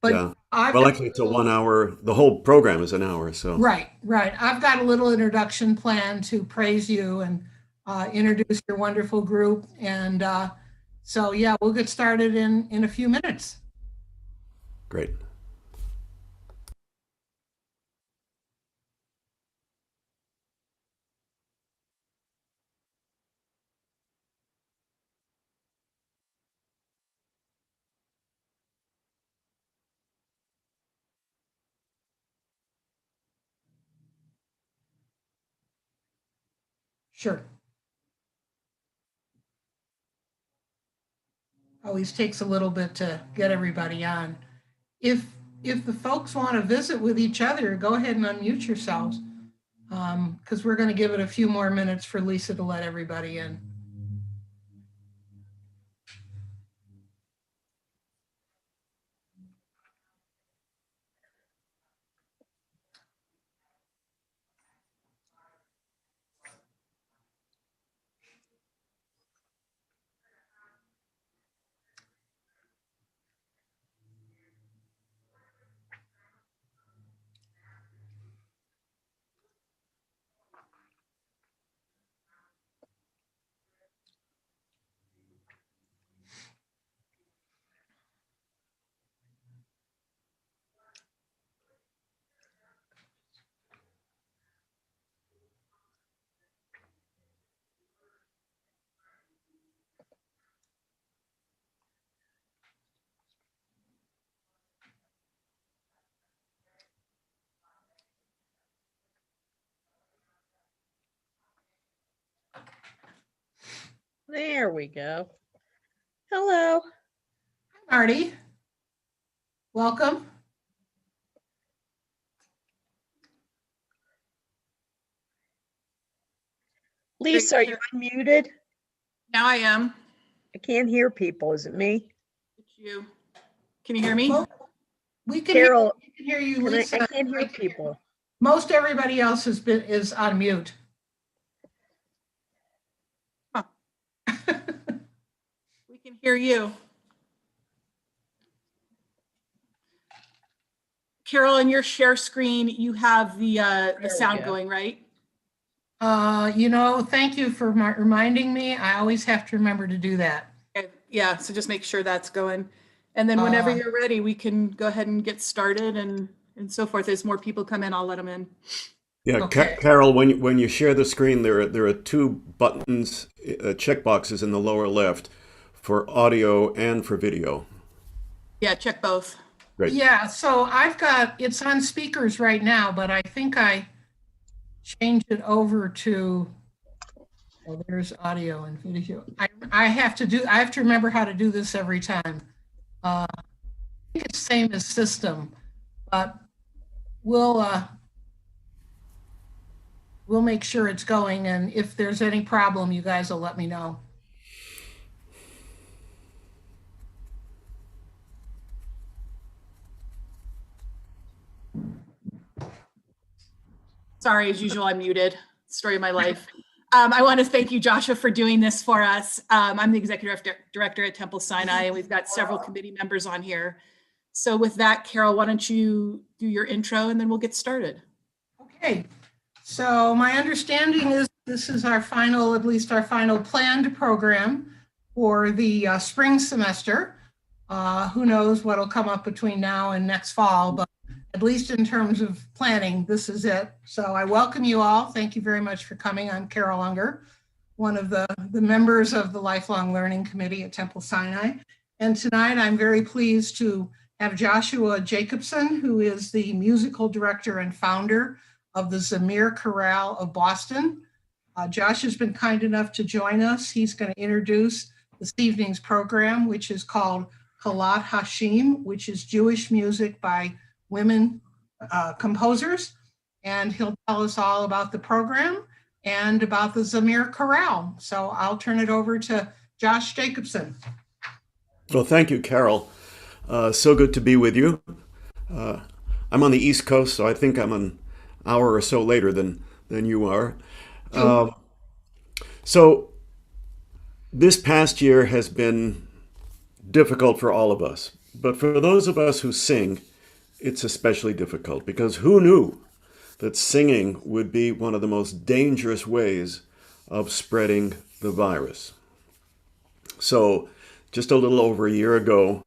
But Yeah. I've Well, got actually, it's a 1 hour. The whole program is an hour. So right, right. I've got a little introduction plan to praise you and introduce your wonderful group. And so, yeah, we'll get started in a few minutes. great. Sure. Always takes a little bit to get everybody on. If if the folks want to visit with each other, go ahead and unmute yourselves, because we're going to give it a few more minutes for Lisa to let everybody in. There we go. Hello. Marty, welcome. Lisa, are you unmuted? Now I am. I can't hear people. Is it me? It's you. Can you hear me? Well, we can Carol, hear you, Lisa. I can't hear people. Most everybody else is on mute. Huh. We can hear you. Carol, in your share screen, you have the sound going, right? Thank you for reminding me. I always have to remember to do that. Okay. Yeah, so just make sure that's going. And then whenever you're ready, we can go ahead and get started and so forth. As more people come in, I'll let them in. Yeah, Okay. Carol, when you share the screen, there are two buttons, check boxes in the lower left for audio and for video. Yeah, check both. Great. Yeah, so it's on speakers right now, but I think I changed it over to, oh, there's audio and video. I have to remember how to do this every time. I think it's same as system, but we'll make sure it's going, and if there's any problem, you guys will let me know. Sorry, as usual, I'm muted. Story of my life. I want to thank you, Joshua, for doing this for us. I'm the executive director at Temple Sinai, and we've got several committee members on here. So with that, Carol, why don't you do your intro and then we'll get started. Okay, so my understanding is this is our final, at least our final planned program for the spring semester. Who knows what'll come up between now and next fall, but at least in terms of planning, this is it. So I welcome you all. Thank you very much for coming. I'm Carol Unger, one of the members of the Lifelong Learning Committee at Temple Sinai. And tonight I'm very pleased to have Joshua Jacobson, who is the musical director and founder of the Zamir Chorale of Boston. Josh has been kind enough to join us. He's going to introduce this evening's program, which is called Kolot Nashim, which is Jewish music by women composers. And he'll tell us all about the program and about the Zamir Chorale. So I'll turn it over to Josh Jacobson. Well, thank you, Carol. So good to be with you. I'm on the East Coast, so I think I'm an hour or so later than you are. So this past year has been difficult for all of us But for those of us who sing, it's especially difficult because who knew that singing would be one of the most dangerous ways of spreading the virus? So just a little over a year ago,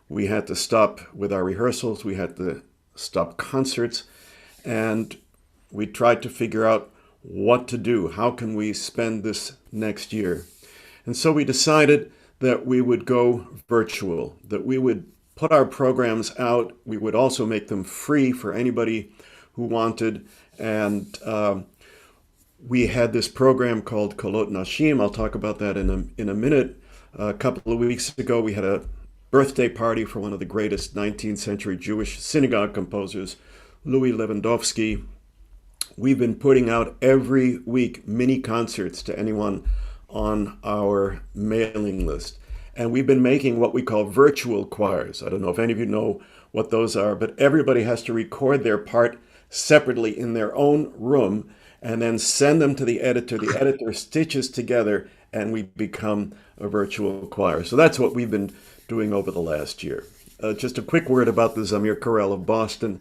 we had to stop with our rehearsals, we had to stop concerts, and we tried to figure out what to do. How can we spend this next year? And so we decided that we would go virtual, that we would put our programs out. We would also make them free for anybody who wanted. And we had this program called Kolot Nashim. I'll talk about that in a minute. A couple of weeks ago, we had a birthday party for one of the greatest 19th century Jewish synagogue composers, Louis Lewandowski. We've been putting out every week mini concerts to anyone on our mailing list. And we've been making what we call virtual choirs. I don't know if any of you know what those are, but everybody has to record their part separately in their own room and then send them to the editor. The editor stitches together and we become a virtual choir. So that's what we've been doing over the last year. Just a quick word about the Zamir Chorale of Boston.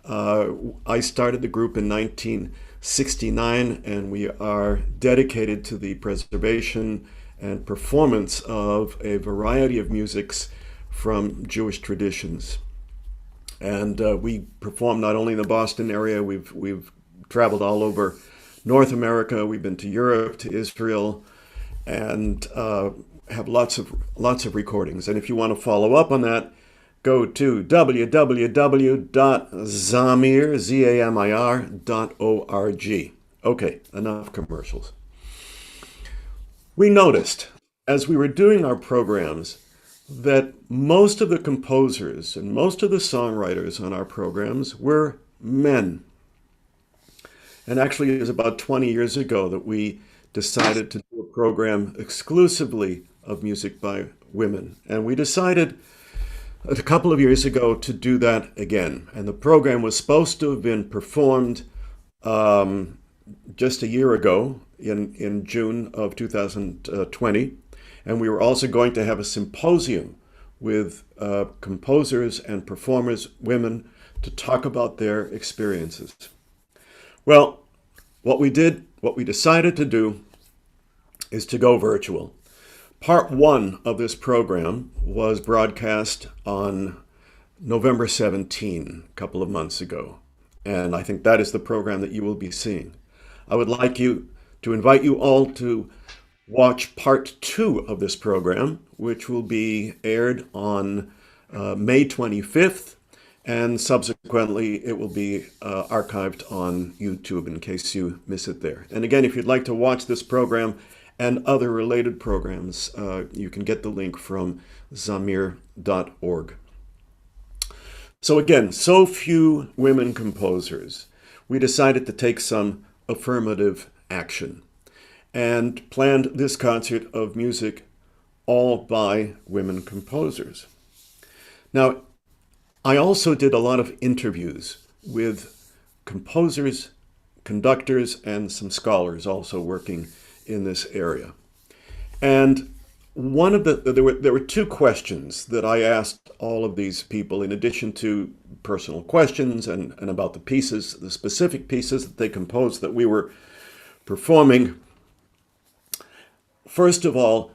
I started the group in 1969, and we are dedicated to the preservation and performance of a variety of musics from Jewish traditions. And we perform not only in the Boston area, we've traveled all over North America, we've been to Europe, to Israel, and have lots of recordings. And if you want to follow up on that, go to www.zamir.org. Okay, enough commercials. We noticed as we were doing our programs that most of the composers and most of the songwriters on our programs were men. And actually, it was about 20 years ago that we decided to do a program exclusively of music by women. And we decided a couple of years ago to do that again. And the program was supposed to have been performed just a year ago in June of 2020. And we were also going to have a symposium with composers and performers, women, to talk about their experiences. Well, what we decided to do is to go virtual. Part one of this program was broadcast on November 17, a couple of months ago. And I think that is the program that you will be seeing. I would like to invite you all to watch part two of this program, which will be aired on May 25th. And subsequently, it will be archived on YouTube in case you miss it there. And again, if you'd like to watch this program and other related programs, you can get the link from zamir.org. So again, so few women composers. We decided to take some affirmative action and planned this concert of music all by women composers. Now, I also did a lot of interviews with composers, conductors, and some scholars also working in this area. And there were two questions that I asked all of these people, in addition to personal questions and about the pieces, the specific pieces that they composed that we were performing. First of all,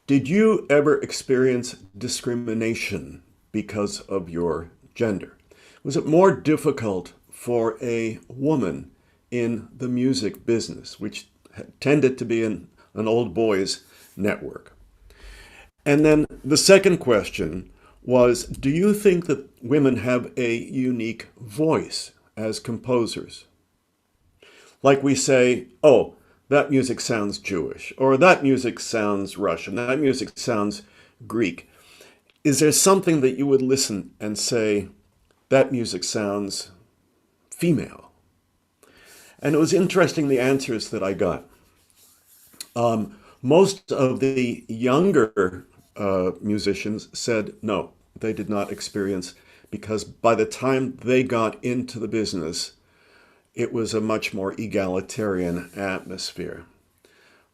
did you ever experience discrimination because of your gender? Was it more difficult for a woman in the music business, which tended to be an old boys network? And then the second question was, do you think that women have a unique voice as composers? Like we say, oh, that music sounds Jewish, or that music sounds Russian, that music sounds Greek. Is there something that you would listen and say, that music sounds female? And it was interesting, the answers that I got. Most of the younger musicians said no, they did not experience, because by the time they got into the business, it was a much more egalitarian atmosphere.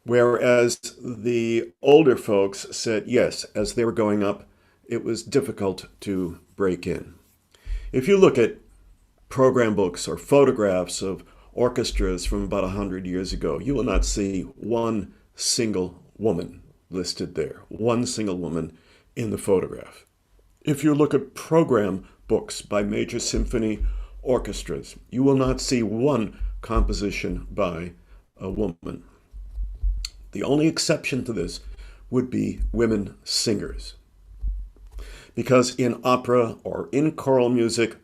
Whereas the older folks said yes, as they were going up it was difficult to break in. If you look at program books or photographs of orchestras from about 100 years ago, you will not see one single woman listed there, one single woman in the photograph. If you look at program books by major symphony orchestras, you will not see one composition by a woman. The only exception to this would be women singers. Because in opera or in choral music,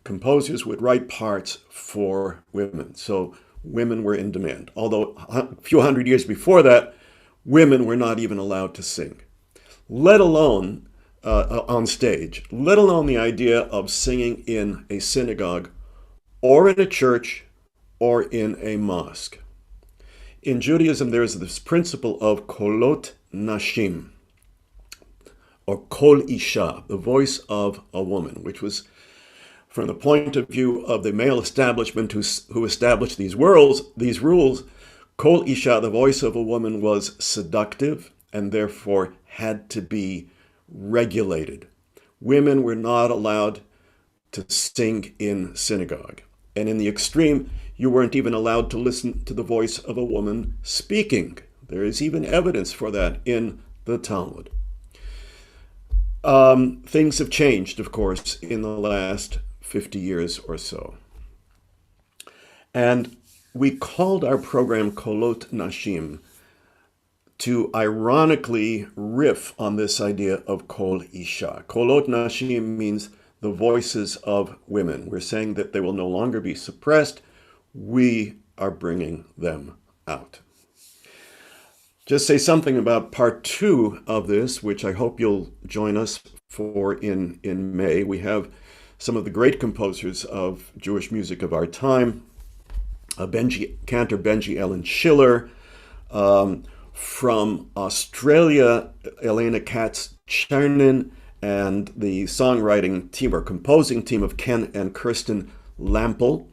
composers would write parts for women. So women were in demand. Although a few hundred years before that, women were not even allowed to sing, let alone on stage, let alone the idea of singing in a synagogue or in a church or in a mosque. In Judaism, there is this principle of Kolot Nashim, or Kol Isha, the voice of a woman, which was from the point of view of the male establishment who established these rules, Kol Isha, the voice of a woman, was seductive and therefore had to be regulated. Women were not allowed to sing in synagogue. And in the extreme, you weren't even allowed to listen to the voice of a woman speaking. There is even evidence for that in the Talmud. Things have changed, of course, in the last 50 years or so. And we called our program Kolot Nashim to ironically riff on this idea of Kol Isha. Kolot Nashim means the voices of women. We're saying that they will no longer be suppressed. We are bringing them out. Just say something about part 2 of this, which I hope you'll join us for in May. We have some of the great composers of Jewish music of our time, Cantor Benji Ellen Schiller, from Australia, Elena Katz-Chernin, and the songwriting team or composing team of Ken and Kirsten Lampel.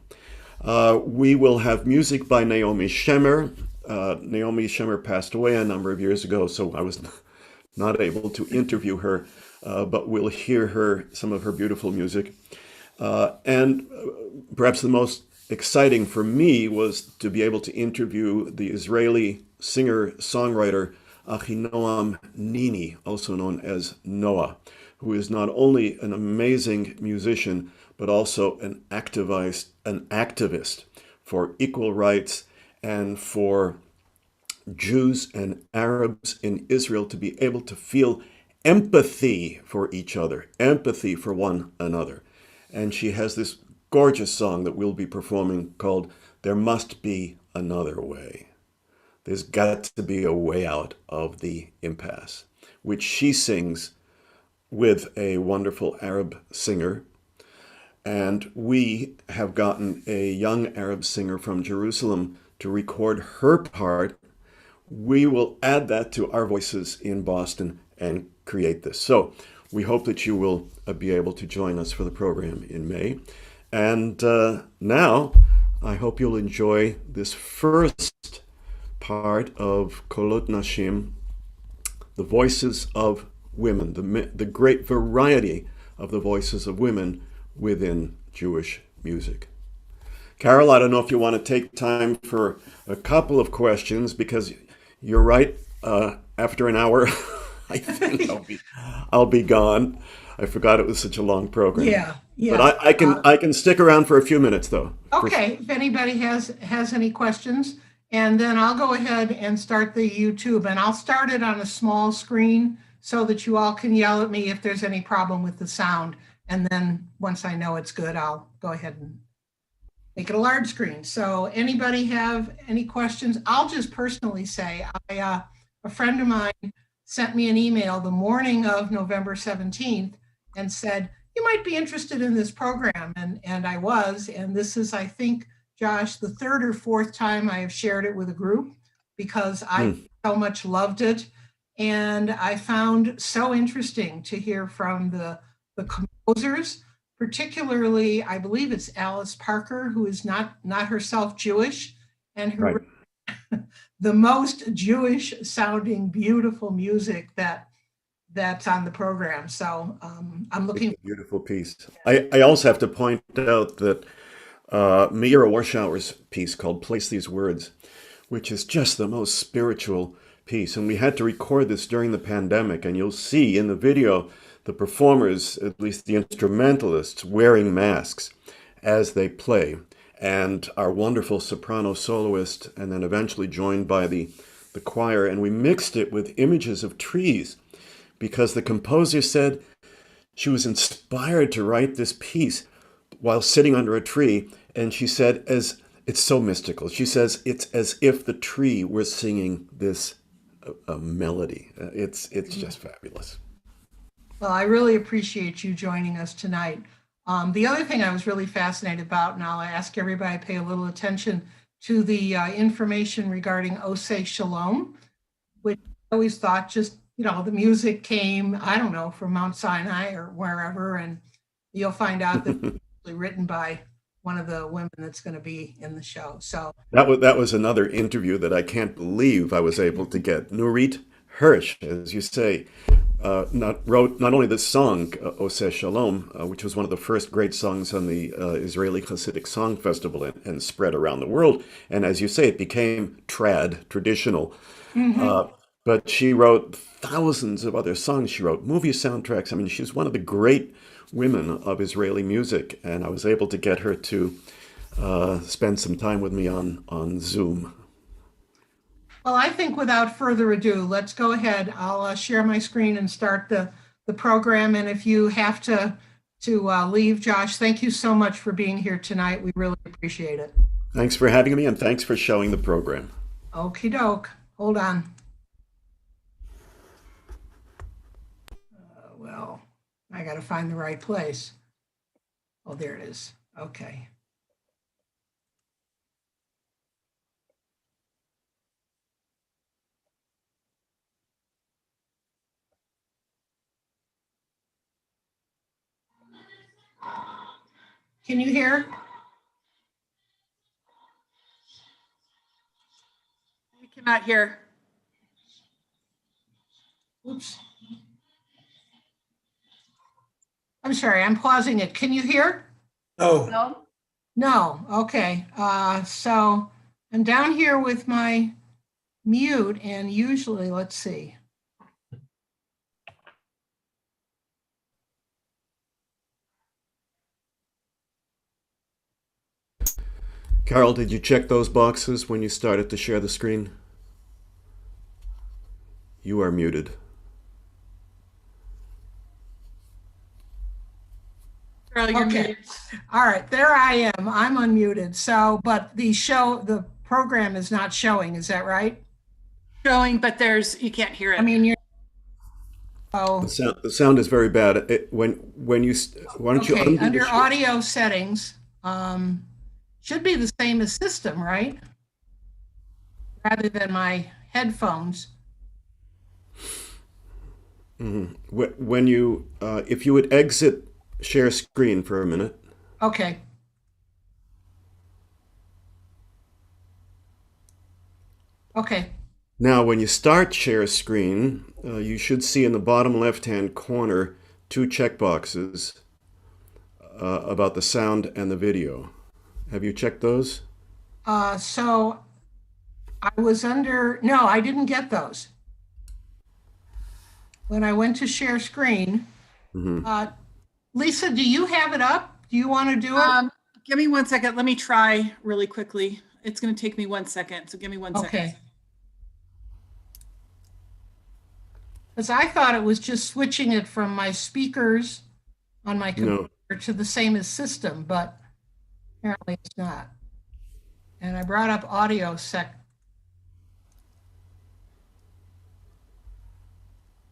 We will have music by Naomi Shemer. Naomi Shemer passed away a number of years ago, so I was not able to interview her, but we'll hear some of her beautiful music. And perhaps the most exciting for me was to be able to interview the Israeli singer-songwriter Achinoam Nini, also known as Noah, who is not only an amazing musician, but also an activist for equal rights and for Jews and Arabs in Israel to be able to feel empathy for each other, empathy for one another. And she has this gorgeous song that we'll be performing called There Must Be Another Way. There's got to be a way out of the impasse, which she sings with a wonderful Arab singer. And we have gotten a young Arab singer from Jerusalem to record her part. We will add that to our voices in Boston and create this. So we hope that you will be able to join us for the program in May. And now I hope you'll enjoy this first part of Kolot Nashim, the voices of women, the great variety of the voices of women within Jewish music. Carol, I don't know if you want to take time for a couple of questions, because you're right, after an hour, I think I'll be gone. I forgot it was such a long program. Yeah. But I can stick around for a few minutes, though. Okay, if anybody has any questions, and then I'll go ahead and start the YouTube, and I'll start it on a small screen so that you all can yell at me if there's any problem with the sound. And then once I know it's good, I'll go ahead and make it a large screen. So anybody have any questions? I'll just personally say, a friend of mine sent me an email the morning of November 17th and said, you might be interested in this program. And I was, and this is, I think, Josh, the third or fourth time I have shared it with a group, because I so much loved it. And I found so interesting to hear from the composers, particularly, I believe it's Alice Parker, who is not herself Jewish, and who Right. the most Jewish sounding, beautiful music that that's on the program. So I'm looking. It's a beautiful piece. I also have to point out that Meira Warshauer's piece called Place These Words, which is just the most spiritual piece. And we had to record this during the pandemic. And you'll see in the video the performers, at least the instrumentalists, wearing masks as they play. And our wonderful soprano soloist, and then eventually joined by the choir. And we mixed it with images of trees because the composer said she was inspired to write this piece while sitting under a tree. And she said, as it's so mystical, she says, it's as if the tree were singing this melody. It's just fabulous. Well, I really appreciate you joining us tonight. The other thing I was really fascinated about, and I'll ask everybody to pay a little attention to the information regarding Oseh Shalom, which I always thought just, the music came, I don't know, from Mount Sinai or wherever, and you'll find out that it's actually written by one of the women that's going to be in the show. So that was another interview that I can't believe I was able to get. Nurit Hirsch, as you say, wrote not only the song Oseh Shalom, which was one of the first great songs on the Israeli Hasidic Song Festival and spread around the world. And as you say, it became traditional. But she wrote thousands of other songs. She wrote movie soundtracks. I mean, she's one of the great women of Israeli music. And I was able to get her to spend some time with me on Zoom. Well, I think without further ado, let's go ahead. I'll share my screen and start the program. And if you have to leave, Josh, thank you so much for being here tonight. We really appreciate it. Thanks for having me, and thanks for showing the program. Okie doke. Hold on. Well, I got to find the right place. Oh, there it is. Okay. Can you hear? We cannot hear. Oops. I'm sorry, I'm pausing it. Can you hear? No. No, okay. So I'm down here with my mute and usually, let's see. Carol, did you check those boxes when you started to share the screen? You are muted. Carol, you're Okay. muted. All right, there I am. I'm unmuted. So, but the program is not showing. Is that right? Showing, but you can't hear it. I mean, you're. Oh, The sound is very bad. Why don't you okay. undo Under the audio settings, should be the same as system, right? Rather than my headphones. When you, if you would exit share screen for a minute. Okay. Okay. Now, when you start share screen, you should see in the bottom left-hand corner 2 checkboxes about the sound and the video. Have you checked those? So I was no, I didn't get those. When I went to share screen, Lisa, do you have it up? Do you want to do it? Give me 1 second. Let me try really quickly. It's going to take me 1 second. So give me 1 second. Okay. Because I thought it was just switching it from my speakers on my computer to the same as system, but apparently it's not. And I brought up audio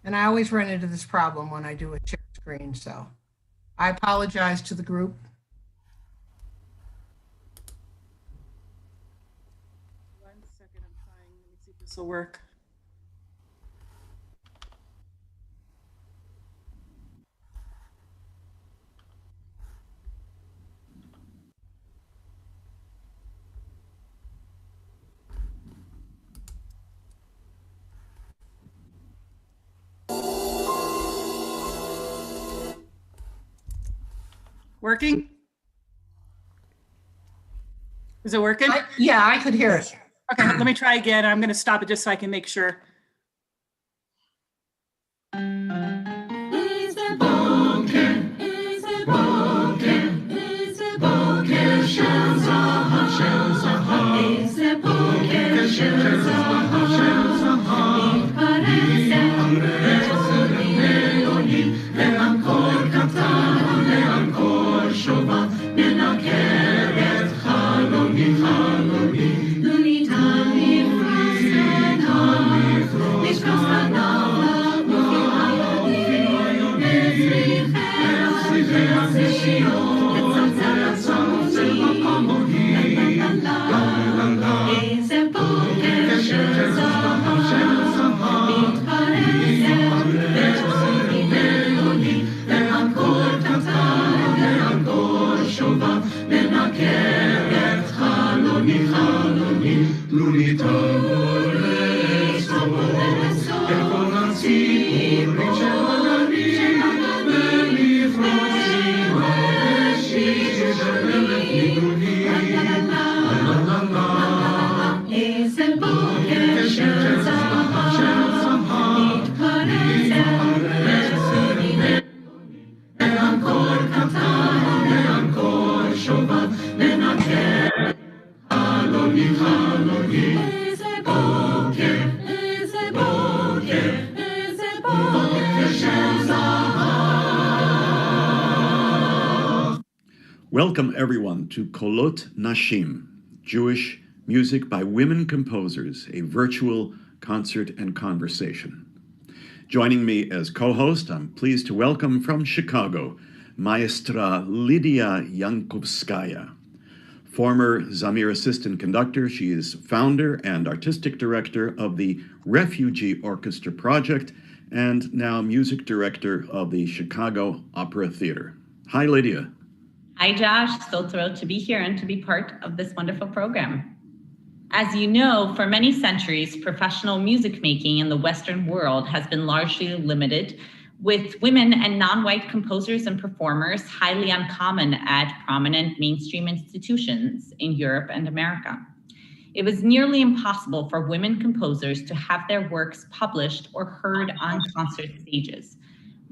and I always run into this problem when I do a share screen, so I apologize to the group. One second, I'm trying. Let me see if this will work. Working? Is it working? Yeah, I could hear it. Okay, let me try again. I'm going to stop it just so I can make sure. Welcome everyone to Kolot Nashim, Jewish music by women composers, a virtual concert and conversation. Joining me as co-host, I'm pleased to welcome from Chicago, Maestra Lydia Yankovskaya. Former Zamir assistant conductor, she is founder and artistic director of the Refugee Orchestra Project and now music director of the Chicago Opera Theater. Hi, Lydia. Hi, Josh. So thrilled to be here and to be part of this wonderful program. As you know, for many centuries, professional music making in the Western world has been largely limited, with women and non-white composers and performers highly uncommon at prominent mainstream institutions in Europe and America. It was nearly impossible for women composers to have their works published or heard on concert stages.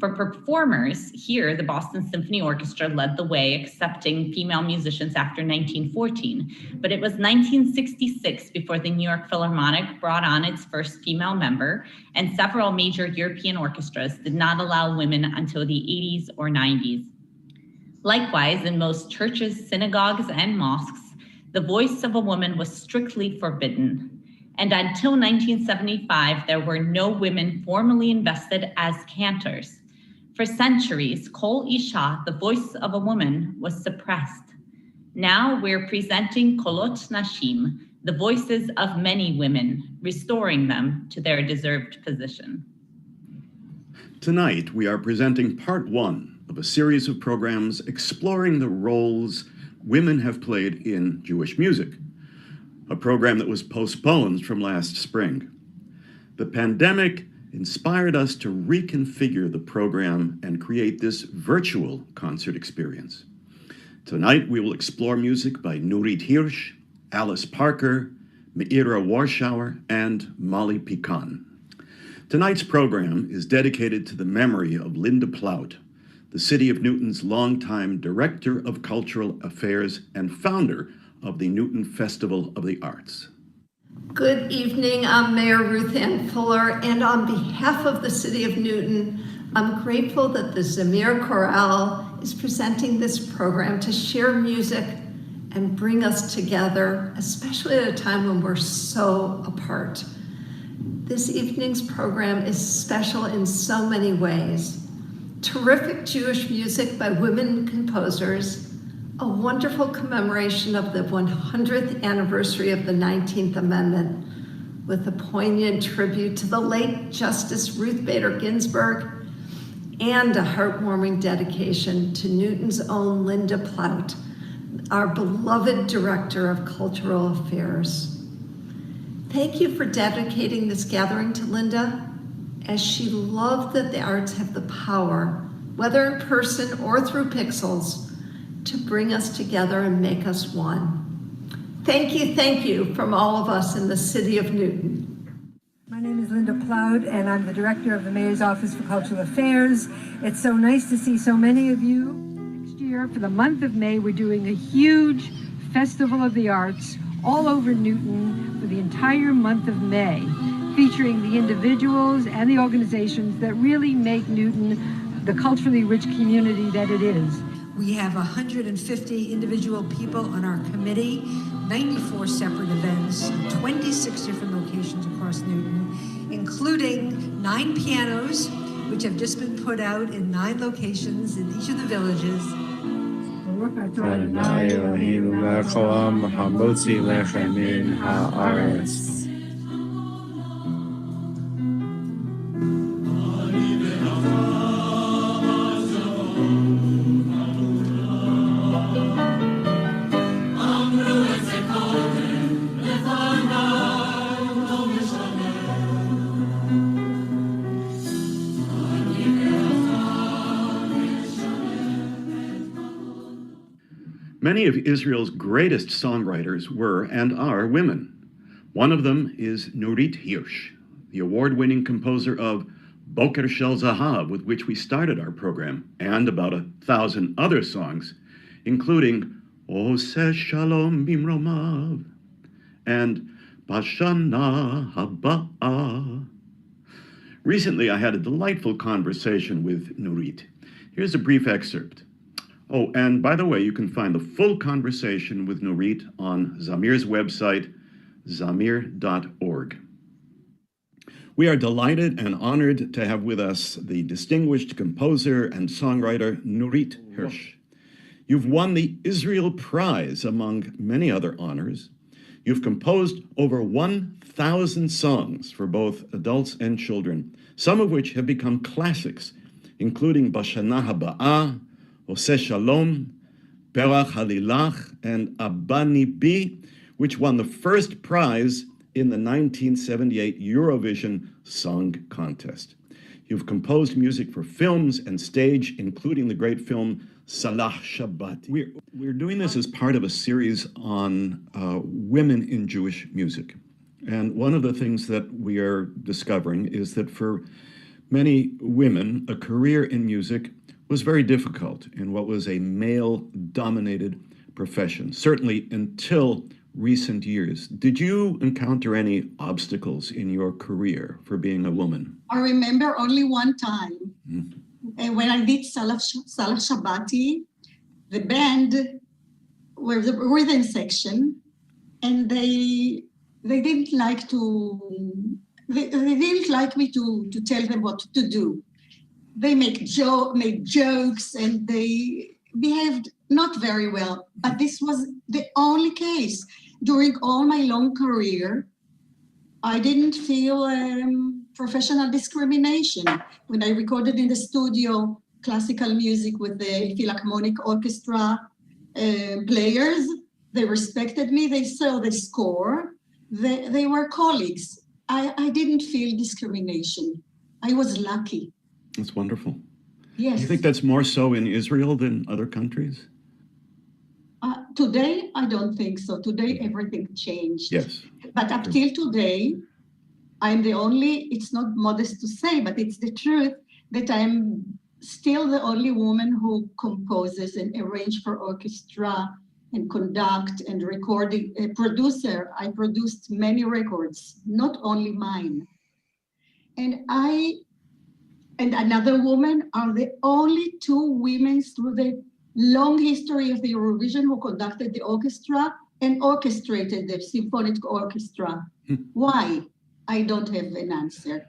For performers, here, the Boston Symphony Orchestra led the way, accepting female musicians after 1914. But it was 1966 before the New York Philharmonic brought on its first female member, and several major European orchestras did not allow women until the 80s or 90s. Likewise, in most churches, synagogues, and mosques, the voice of a woman was strictly forbidden. And until 1975, there were no women formally invested as cantors. For centuries, Kol Isha, the voice of a woman, was suppressed. Now we're presenting Kolot Nashim, the voices of many women, restoring them to their deserved position. Tonight, we are presenting part one of a series of programs exploring the roles women have played in Jewish music, a program that was postponed from last spring. The pandemic inspired us to reconfigure the program and create this virtual concert experience. Tonight, we will explore music by Nurit Hirsch, Alice Parker, Meira Warschauer, and Molly Pecan. Tonight's program is dedicated to the memory of Linda Plaut, the City of Newton's longtime Director of Cultural Affairs and founder of the Newton Festival of the Arts. Good evening, I'm Mayor Ruth Ann Fuller, and on behalf of the City of Newton, I'm grateful that the Zamir Chorale is presenting this program to share music and bring us together, especially at a time when we're so apart. This evening's program is special in so many ways. Terrific Jewish music by women composers, a wonderful commemoration of the 100th anniversary of the 19th Amendment, with a poignant tribute to the late Justice Ruth Bader Ginsburg, and a heartwarming dedication to Newton's own Linda Plaut, our beloved Director of Cultural Affairs. Thank you for dedicating this gathering to Linda, as she loved that the arts have the power, whether in person or through pixels, to bring us together and make us one. Thank you from all of us in the city of Newton. My name is Linda Cloud, and I'm the director of the Mayor's Office for Cultural Affairs. It's so nice to see so many of you. Next year, for the month of May, we're doing a huge Festival of the Arts all over Newton for the entire month of May, featuring the individuals and the organizations that really make Newton the culturally rich community that it is. We have 150 individual people on our committee, 94 separate events, 26 different locations across Newton, including 9 pianos, which have just been put out in 9 locations in each of the villages. Many of Israel's greatest songwriters were and are women. One of them is Nurit Hirsch, the award-winning composer of Boker Shel Zahav, with which we started our program, and about 1,000 other songs, including Oseh Shalom Bimromav and Bashana Haba'ah. Recently, I had a delightful conversation with Nurit. Here's a brief excerpt. Oh, and by the way, you can find the full conversation with Nurit on Zamir's website, zamir.org. We are delighted and honored to have with us the distinguished composer and songwriter Nurit Hirsch. You've won the Israel Prize, among many other honors. You've composed over 1,000 songs for both adults and children, some of which have become classics, including Bashana Haba'ah, Oseh Shalom, Perach Halilach, and Abani Bi, which won the first prize in the 1978 Eurovision Song Contest. You've composed music for films and stage, including the great film Salah Shabbat. We're doing this as part of a series on women in Jewish music. And one of the things that we are discovering is that for many women, a career in music was very difficult in what was a male-dominated profession, certainly until recent years. Did you encounter any obstacles in your career for being a woman? I remember only one time when I did Salah Shabbati, the band were the rhythm section, and they didn't like me to tell them what to do. They made jokes and they behaved not very well. But this was the only case. During all my long career, I didn't feel professional discrimination. When I recorded in the studio classical music with the Philharmonic Orchestra players, they respected me, they saw the score, they were colleagues. I didn't feel discrimination. I was lucky. That's wonderful. Yes. Do you think that's more so in Israel than other countries? Today, I don't think so. Today, everything changed. Yes. But up till today, I'm the only, it's not modest to say, but it's the truth, that I'm still the only woman who composes and arranges for orchestra and conduct and recording. A producer, I produced many records, not only mine. And I and another woman are the only 2 women through the long history of the Eurovision who conducted the orchestra and orchestrated the symphonic orchestra. Why? I don't have an answer.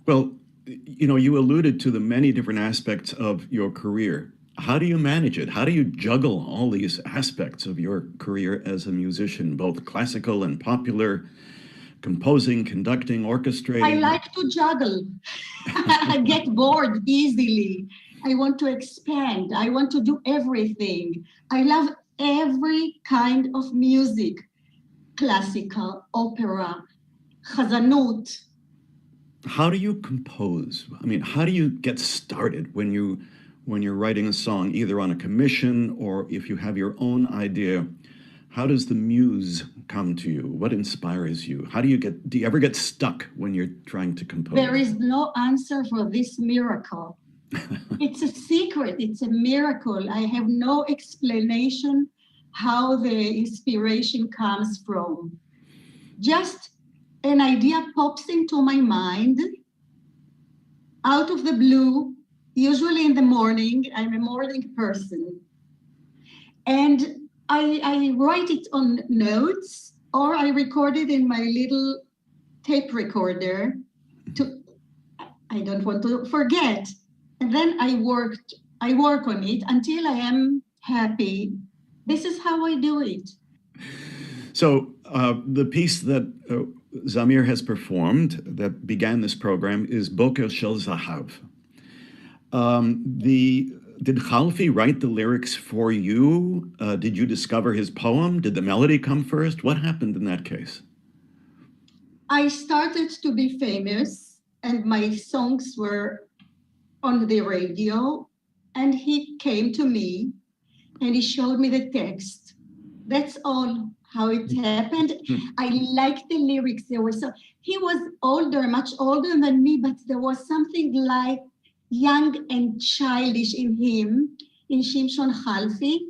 Well, you know, you alluded to the many different aspects of your career. How do you manage it? How do you juggle all these aspects of your career as a musician, both classical and popular, composing, conducting, orchestrating? I like to juggle. I get bored easily. I want to expand. I want to do everything. I love every kind of music, classical, opera, chazanut. How do you compose? I mean, how do you get started when you when you're writing a song, either on a commission or if you have your own idea, how does the muse come to you? What inspires you? Do you ever get stuck when you're trying to compose? There is no answer for this miracle. It's a secret, it's a miracle. I have no explanation how the inspiration comes from. Just an idea pops into my mind out of the blue, usually in the morning. I'm a morning person. And I write it on notes, or I record it in my little tape recorder. I don't want to forget. And then I work on it until I am happy. This is how I do it. So the piece that Zamir has performed that began this program is Boker Shel Zahav. Did Chalfi write the lyrics for you? Did you discover his poem? Did the melody come first? What happened in that case? I started to be famous and my songs were on the radio, and he came to me and he showed me the text. That's all how it happened. I liked the lyrics. He was older, much older than me, but there was something like young and childish in him, in Shimshon Chalfi.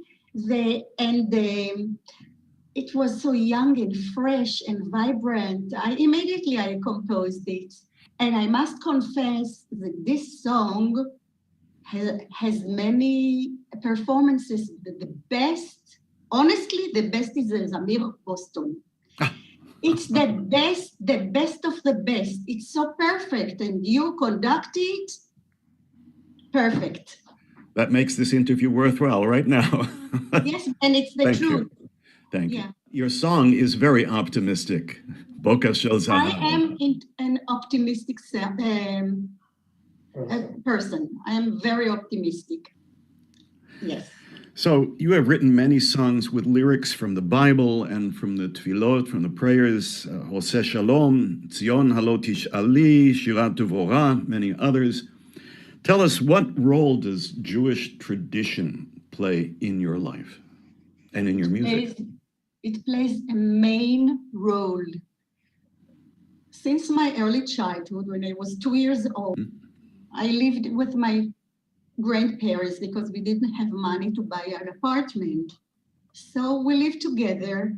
It was so young and fresh and vibrant. Immediately I composed it. And I must confess that this song has many performances. The best, honestly, the best is Zamir Boston. It's the best of the best. It's so perfect, and you conduct it perfect. That makes this interview worthwhile right now. Yes, and it's the truth. Thank you. Your song is very optimistic. Boker Shel Zahav. I am an optimistic person. I am very optimistic. Yes. So you have written many songs with lyrics from the Bible and from the Tefillot, from the prayers, Hoseh Shalom, Tzion Halo Tish'ali, Shirat Devorah, many others. Tell us, what role does Jewish tradition play in your life and in your music? It plays a main role. Since my early childhood, when I was 2 years old, I lived with my grandparents because we didn't have money to buy an apartment. So we lived together,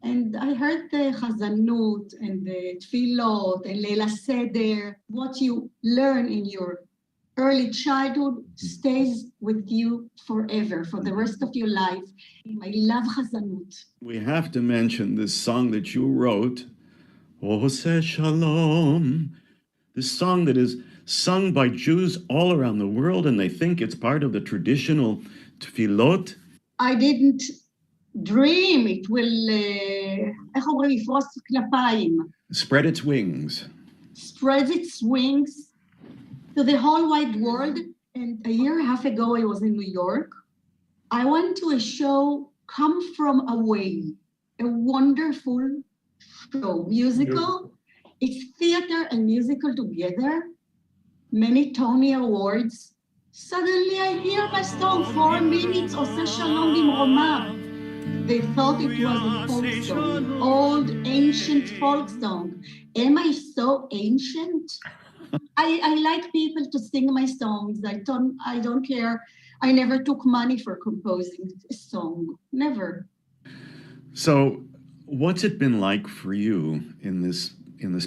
and I heard the Chazanut and the Tfilot and Leila Seder. What you learn in your early childhood stays with you forever, for the rest of your life. I love Chazanut. We have to mention this song that you wrote, Hoseh Shalom, this song that is sung by Jews all around the world, and they think it's part of the traditional tefillot. I didn't dream it will, spread its wings. Spread its wings to the whole wide world. And a year and a half ago, I was in New York. I went to a show, Come From Away, a wonderful show, musical. It's theater and musical together, many Tony Awards. Suddenly I hear my song, 4 minutes, Hoseh Shalom Bimromav. They thought it was a folk song, old, ancient folk song. Am I so ancient? I like people to sing my songs. I don't care. I never took money for composing a song, never. So what's it been like for you in this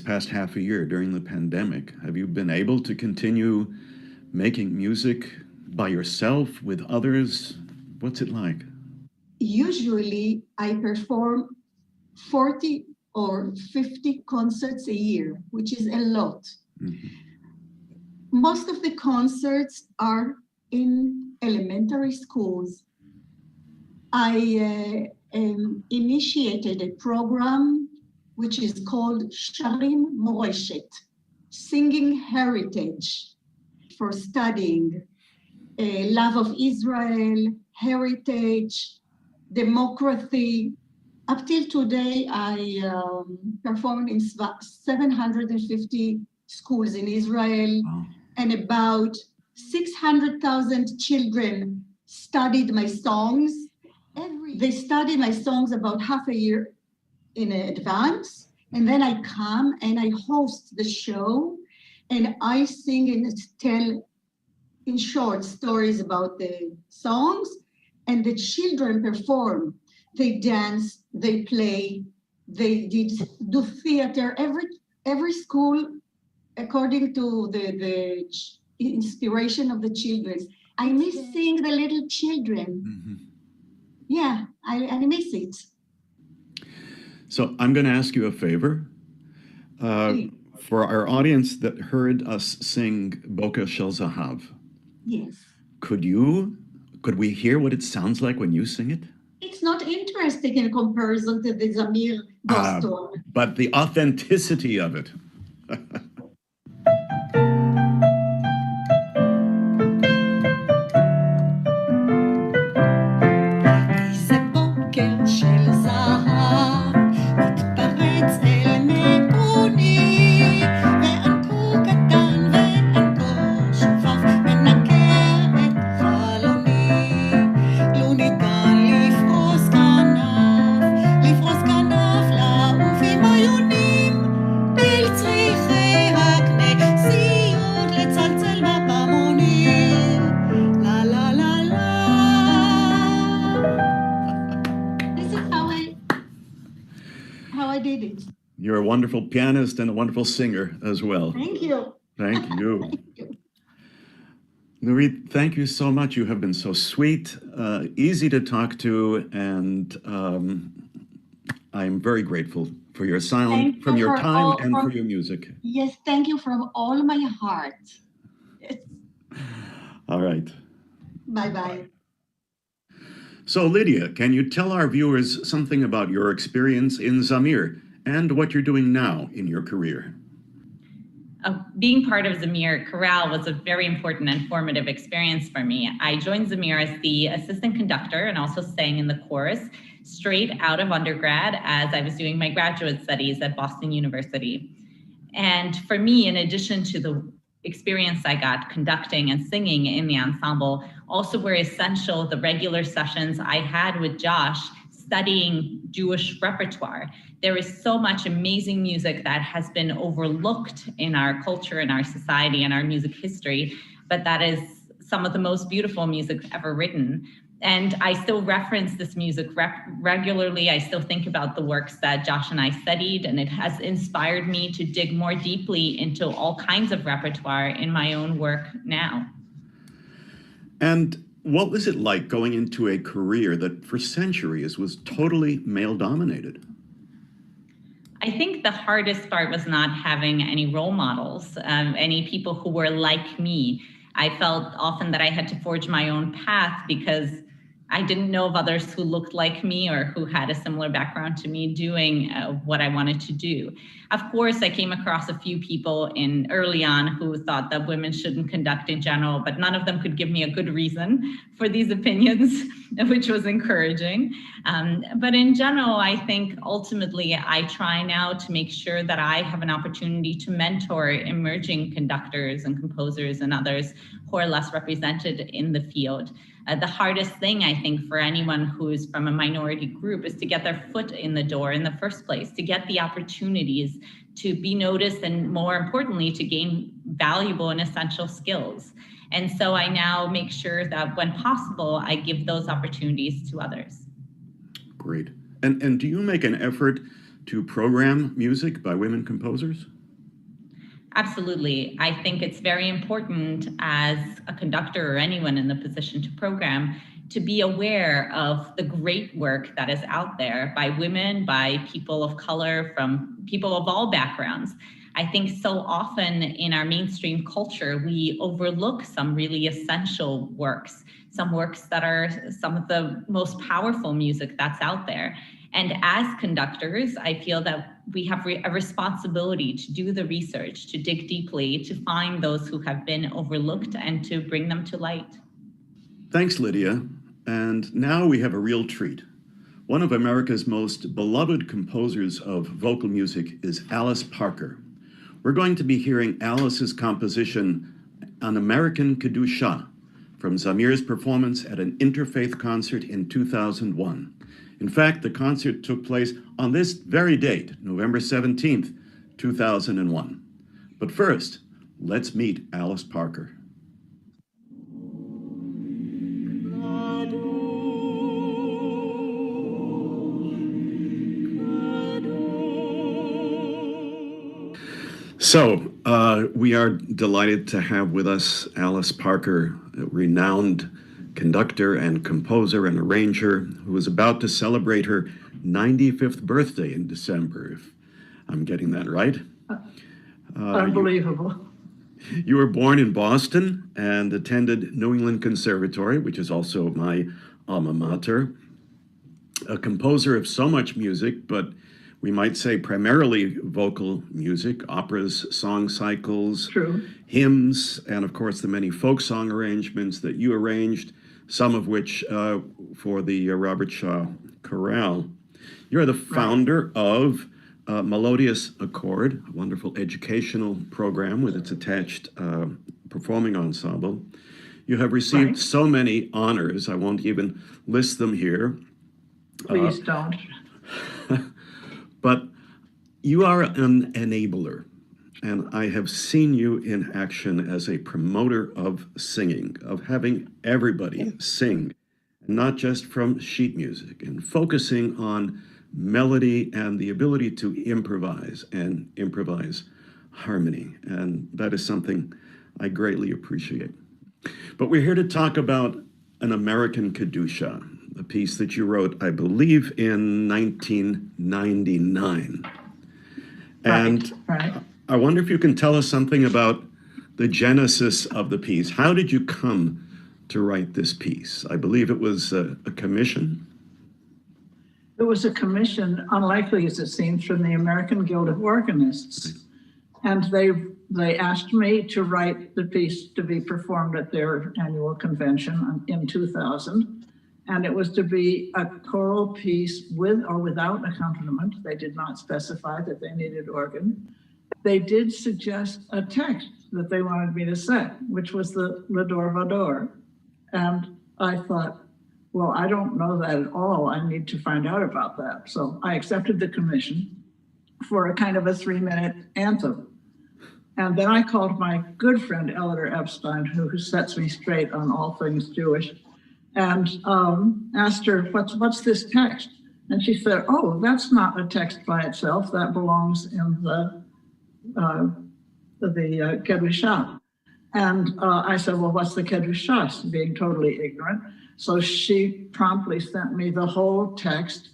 past half a year during the pandemic? Have you been able to continue making music by yourself, with others? What's it like? Usually I perform 40 or 50 concerts a year, which is a lot. Mm-hmm. Most of the concerts are in elementary schools. I initiated a program which is called Sharim Moreshet, Singing Heritage, for studying love of Israel, heritage, democracy. Up till today, I performed in 750 schools in Israel. Wow. And about 600,000 children studied my songs. They study my songs about half a year in advance. And then I come and I host the show and I sing and tell in short stories about the songs, and the children perform. They dance, they play, they do theater. Every school, according to the inspiration of the children. I miss seeing the little children. Mm-hmm. Yeah, I miss it. So I'm going to ask you a favor. For our audience that heard us sing Boker Shel Zahav, Yes. could we hear what it sounds like when you sing it? It's not interesting in comparison to the Zamir Boston. But the authenticity of it. זה בוקר של זהב, מתפרץ אל מבוני, וענקו קטן וענקו שובב, מנקר את חלוני. לו ניתן לפרוס כנף, לעוף עם עיונים, פיל צריכי הכנסיות, לצלצל בפעמונים. לה לה לה לה. This is how I did it. You're a wonderful pianist and a wonderful singer as well. Thank you. Thank you. Nurit, thank you so much. You have been so sweet, easy to talk to, and I'm very grateful for your Thank from you your for time all- and from- for your music. Yes, thank you from all my heart. All right. Bye-bye. So, Lydia, can you tell our viewers something about your experience in Zamir and what you're doing now in your career? Being part of Zamir Chorale was a very important and formative experience for me. I joined Zamir as the assistant conductor and also sang in the chorus straight out of undergrad as I was doing my graduate studies at Boston University. And for me, in addition to the experience I got conducting and singing in the ensemble, also were essential the regular sessions I had with Josh studying Jewish repertoire. There is so much amazing music that has been overlooked in our culture, in our society, and our music history, but that is some of the most beautiful music ever written. And I still reference this music regularly. I still think about the works that Josh and I studied, and it has inspired me to dig more deeply into all kinds of repertoire in my own work now. And what was it like going into a career that for centuries was totally male-dominated? I think the hardest part was not having any role models, any people who were like me. I felt often that I had to forge my own path because I didn't know of others who looked like me or who had a similar background to me doing what I wanted to do. Of course, I came across a few people early on who thought that women shouldn't conduct in general, but none of them could give me a good reason for these opinions, which was encouraging. But in general, I think ultimately I try now to make sure that I have an opportunity to mentor emerging conductors and composers and others who are less represented in the field. The hardest thing, I think, for anyone who is from a minority group is to get their foot in the door in the first place, to get the opportunities to be noticed, and more importantly, to gain valuable and essential skills. And so I now make sure that when possible, I give those opportunities to others. Great. And do you make an effort to program music by women composers? Absolutely. I think it's very important as a conductor or anyone in the position to program to be aware of the great work that is out there by women, by people of color, from people of all backgrounds. I think so often in our mainstream culture, we overlook some really essential works, some works that are some of the most powerful music that's out there. And as conductors, I feel that we have a responsibility to do the research, to dig deeply, to find those who have been overlooked and to bring them to light. Thanks, Lydia. And now we have a real treat. One of America's most beloved composers of vocal music is Alice Parker. We're going to be hearing Alice's composition, An American Kedusha, from Zamir's performance at an interfaith concert in 2001. In fact, the concert took place on this very date, November 17th, 2001. But first, let's meet Alice Parker. So, we are delighted to have with us Alice Parker, a renowned conductor and composer and arranger who is about to celebrate her 95th birthday in December, if I'm getting that right. Unbelievable. You were born in Boston and attended New England Conservatory, which is also my alma mater. A composer of so much music, but we might say primarily vocal music, operas, song cycles, True. hymns, and of course the many folk song arrangements that you arranged, some of which for the Robert Shaw Chorale. You're the founder of Melodious Accord, a wonderful educational program with its attached performing ensemble. You have received so many honors, I won't even list them here. Please don't. But you are an enabler, and I have seen you in action as a promoter of singing, of having everybody sing, not just from sheet music, and focusing on melody and the ability to improvise and improvise harmony. And that is something I greatly appreciate. But we're here to talk about An American Kedusha, a piece that you wrote, I believe, in 1999. And I wonder if you can tell us something about the genesis of the piece. How did you come to write this piece? I believe it was a commission. It was a commission, unlikely as it seems, from the American Guild of Organists. And they asked me to write the piece to be performed at their annual convention in 2000. And it was to be a choral piece with or without accompaniment. They did not specify that they needed organ. They did suggest a text that they wanted me to say, which was the L'Ador Vador. And I thought, well, I don't know that at all. I need to find out about that. So I accepted the commission for a kind of a 3-minute anthem. And then I called my good friend Eleanor Epstein, who sets me straight on all things Jewish, and asked her, what's this text? And she said, oh, that's not a text by itself. That belongs in the Kedusha. And I said, well, what's the Kedusha? Being totally ignorant. So she promptly sent me the whole text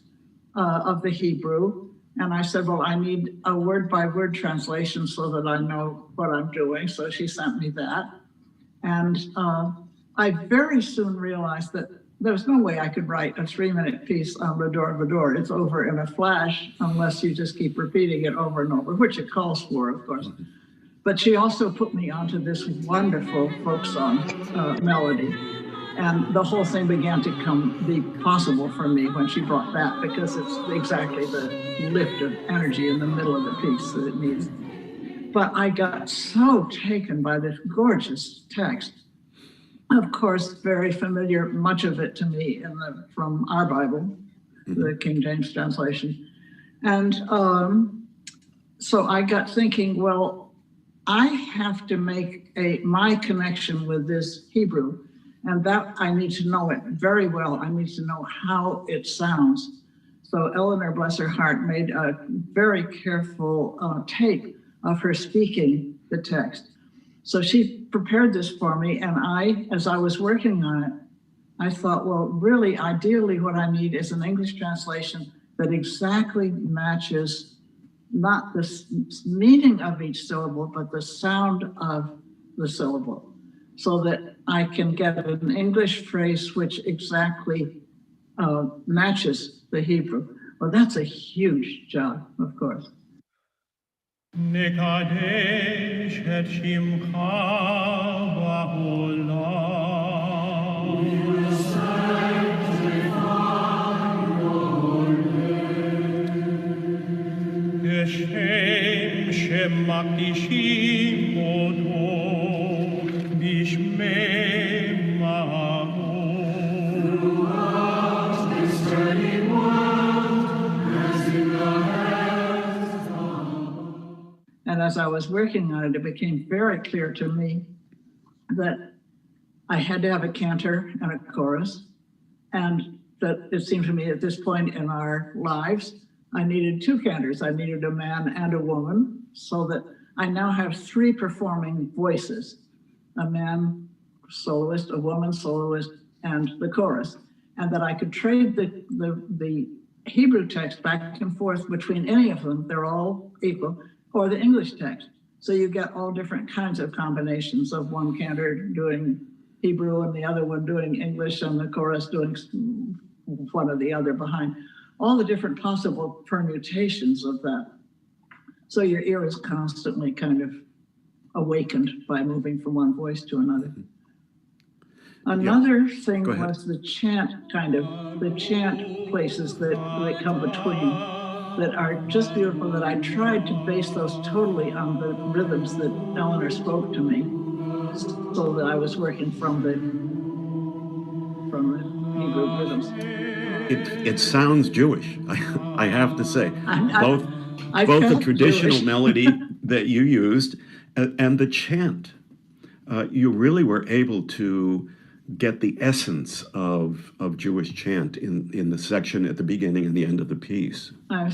of the Hebrew. And I said, well, I need a word-by-word translation so that I know what I'm doing. So she sent me that. And I very soon realized that there was no way I could write a 3-minute piece on L'Ador Vador. It's over in a flash unless you just keep repeating it over and over, which it calls for, of course. But she also put me onto this wonderful folk song melody. And the whole thing began to be possible for me when she brought that, because it's exactly the lift of energy in the middle of the piece that it needs. But I got so taken by this gorgeous text. Of course, very familiar, much of it to me from our Bible, the King James translation. And so I got thinking, well, I have to make my connection with this Hebrew, and that I need to know it very well. I need to know how it sounds. So Eleanor, bless her heart, made a very careful tape of her speaking the text. So she prepared this for me, and as I was working on it, I thought, well, really, ideally, what I need is an English translation that exactly matches not the meaning of each syllable, but the sound of the syllable, so that I can get an English phrase which exactly matches the Hebrew. Well, that's a huge job, of course. Nekadesh et shimcha ba'olam. Geshem shem makdishim oto And as I was working on it, it became very clear to me that I had to have a cantor and a chorus, and that it seemed to me at this point in our lives, I needed two cantors. I needed a man and a woman, so that I now have three performing voices, a man soloist, a woman soloist, and the chorus, and that I could trade the Hebrew text back and forth between any of them, they're all equal, or the English text. So you get all different kinds of combinations of one cantor doing Hebrew and the other one doing English and the chorus doing one or the other behind. All the different possible permutations of that. So your ear is constantly kind of awakened by moving from one voice to another. Another thing was the chant the chant places that come between that are just beautiful, that I tried to base those totally on the rhythms that Eleanor spoke to me, so that I was working from the Hebrew rhythms. It sounds Jewish, I have to say. Both the traditional Jewish. melody that you used and the chant. You really were able to get the essence of Jewish chant in the section at the beginning and the end of the piece. I'm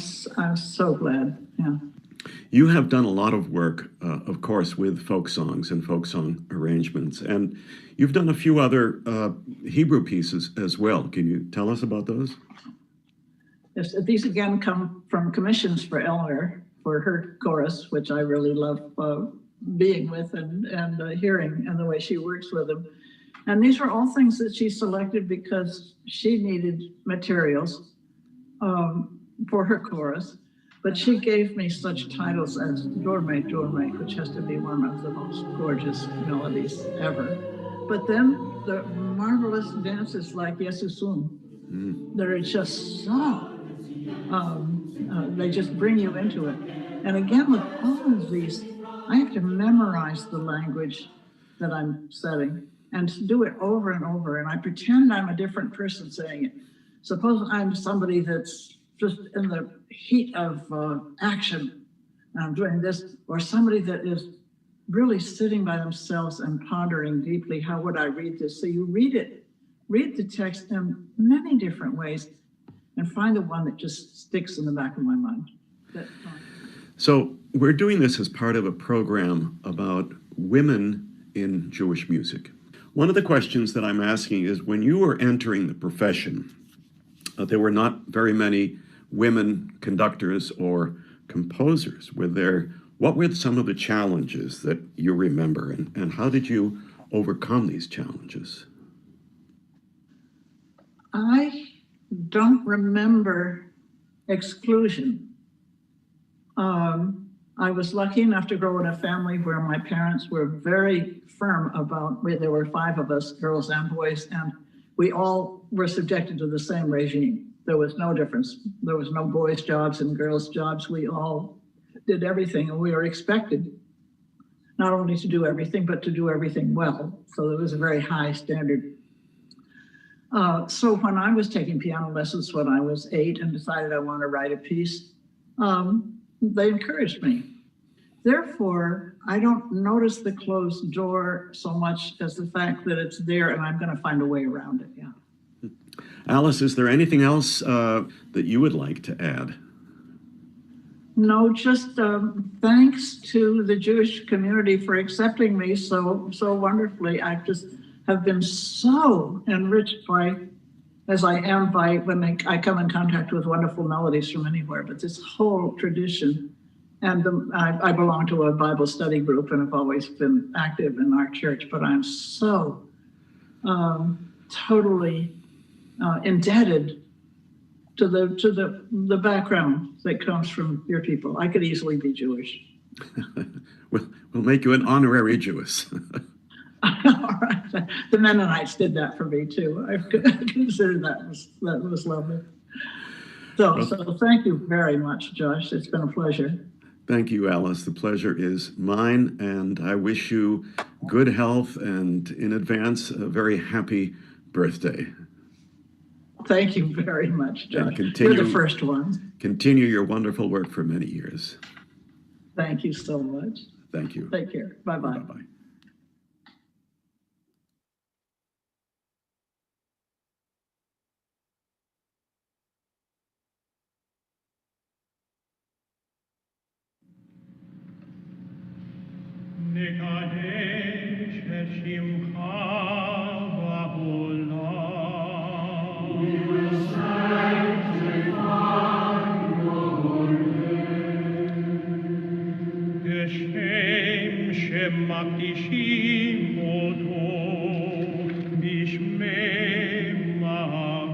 so glad, yeah. You have done a lot of work, of course, with folk songs and folk song arrangements, and you've done a few other Hebrew pieces as well. Can you tell us about those? Yes, these again come from commissions for Eleanor, for her chorus, which I really love being with and hearing, and the way she works with them. And these were all things that she selected because she needed materials for her chorus. But she gave me such titles as Dorme, Dorme, which has to be one of the most gorgeous melodies ever. But then the marvelous dances like Yesusum, that are just so, they just bring you into it. And again, with all of these, I have to memorize the language that I'm setting and do it over and over. And I pretend I'm a different person saying it. Suppose I'm somebody that's just in the heat of action, and I'm doing this, or somebody that is really sitting by themselves and pondering deeply, how would I read this? So you read the text in many different ways and find the one that just sticks in the back of my mind. So we're doing this as part of a program about women in Jewish music. One of the questions that I'm asking is, when you were entering the profession, there were not very many women conductors or composers. What were some of the challenges that you remember, and how did you overcome these challenges? I don't remember exclusion. I was lucky enough to grow in a family where my parents were very firm about, there were 5 of us, girls and boys, and we all were subjected to the same regime. There was no difference. There was no boys' jobs and girls' jobs. We all did everything, and we were expected not only to do everything, but to do everything well. So there was a very high standard. So when I was taking piano lessons when I was 8 and decided I want to write a piece, they encouraged me. Therefore, I don't notice the closed door so much as the fact that it's there and I'm going to find a way around it, yeah. Alice, is there anything else that you would like to add? No, just thanks to the Jewish community for accepting me so wonderfully. I just have been so enriched as I am when I come in contact with wonderful melodies from anywhere, but this whole tradition. And I belong to a Bible study group and have always been active in our church, but I'm so totally indebted to the background that comes from your people. I could easily be Jewish. We'll make you an honorary Jewess. All right. The Mennonites did that for me too. I consider that was lovely. So thank you very much, Josh. It's been a pleasure. Thank you, Alice. The pleasure is mine, and I wish you good health and in advance a very happy birthday. Thank you very much, John. And You're continue, the first one. continue your wonderful work for many years. Thank you so much. Thank you. Take care. Bye-bye. Bye-bye. נקדש את שמך בעולם. כשם שמקדישים אותו בשמי מעון.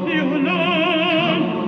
Leonard,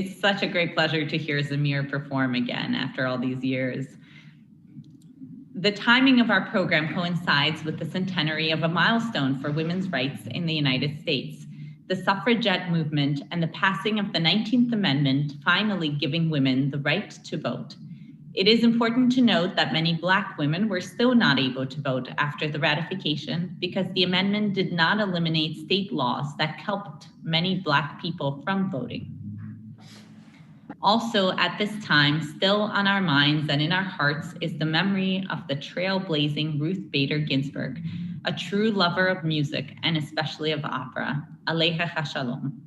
It's such a great pleasure to hear Zamir perform again after all these years. The timing of our program coincides with the centenary of a milestone for women's rights in the United States, the suffragette movement and the passing of the 19th Amendment, finally giving women the right to vote. It is important to note that many Black women were still not able to vote after the ratification because the amendment did not eliminate state laws that kept many Black people from voting. Also, at this time, still on our minds and in our hearts is the memory of the trailblazing Ruth Bader Ginsburg, a true lover of music and especially of opera. Aleha Shalom.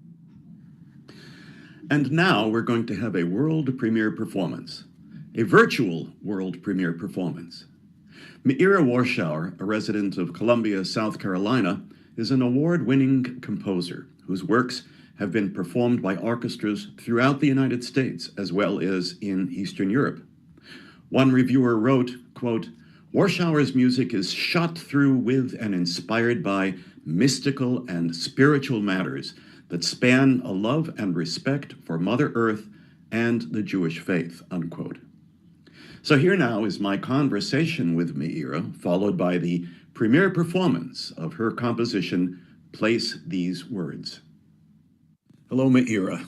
And now we're going to have a world premiere performance, a virtual world premiere performance. Meira Warschauer, a resident of Columbia, South Carolina, is an award-winning composer whose works have been performed by orchestras throughout the United States as well as in Eastern Europe. One reviewer wrote, quote, "Warschauer's music is shot through with and inspired by mystical and spiritual matters that span a love and respect for Mother Earth and the Jewish faith," unquote. So here now is my conversation with Meira, followed by the premiere performance of her composition, Place These Words. Hello, Meira.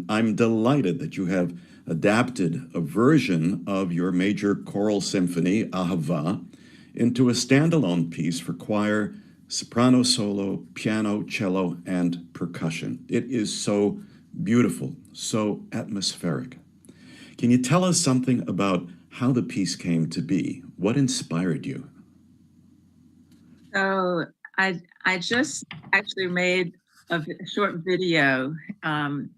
I'm delighted that you have adapted a version of your major choral symphony, Ahava, into a standalone piece for choir, soprano solo, piano, cello, and percussion. It is so beautiful, so atmospheric. Can you tell us something about how the piece came to be? What inspired you? So I just actually made a short video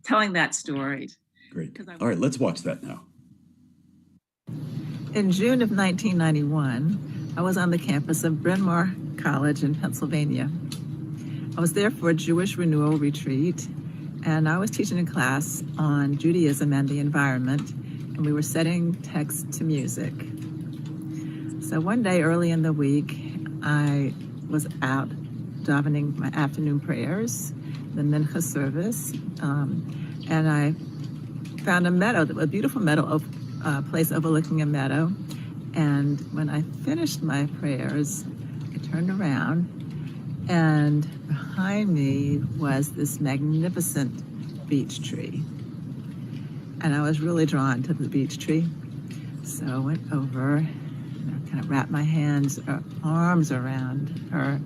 telling that story. Great. All right, let's watch that now. In June of 1991, I was on the campus of Bryn Mawr College in Pennsylvania. I was there for a Jewish renewal retreat, and I was teaching a class on Judaism and the environment, and we were setting text to music. So one day early in the week, I was out davening my afternoon prayers, the Mincha service, and I found a meadow, a beautiful meadow, place overlooking a meadow. And when I finished my prayers, I turned around, and behind me was this magnificent beech tree. And I was really drawn to the beech tree. So I went over, and I kind of wrapped my arms around her.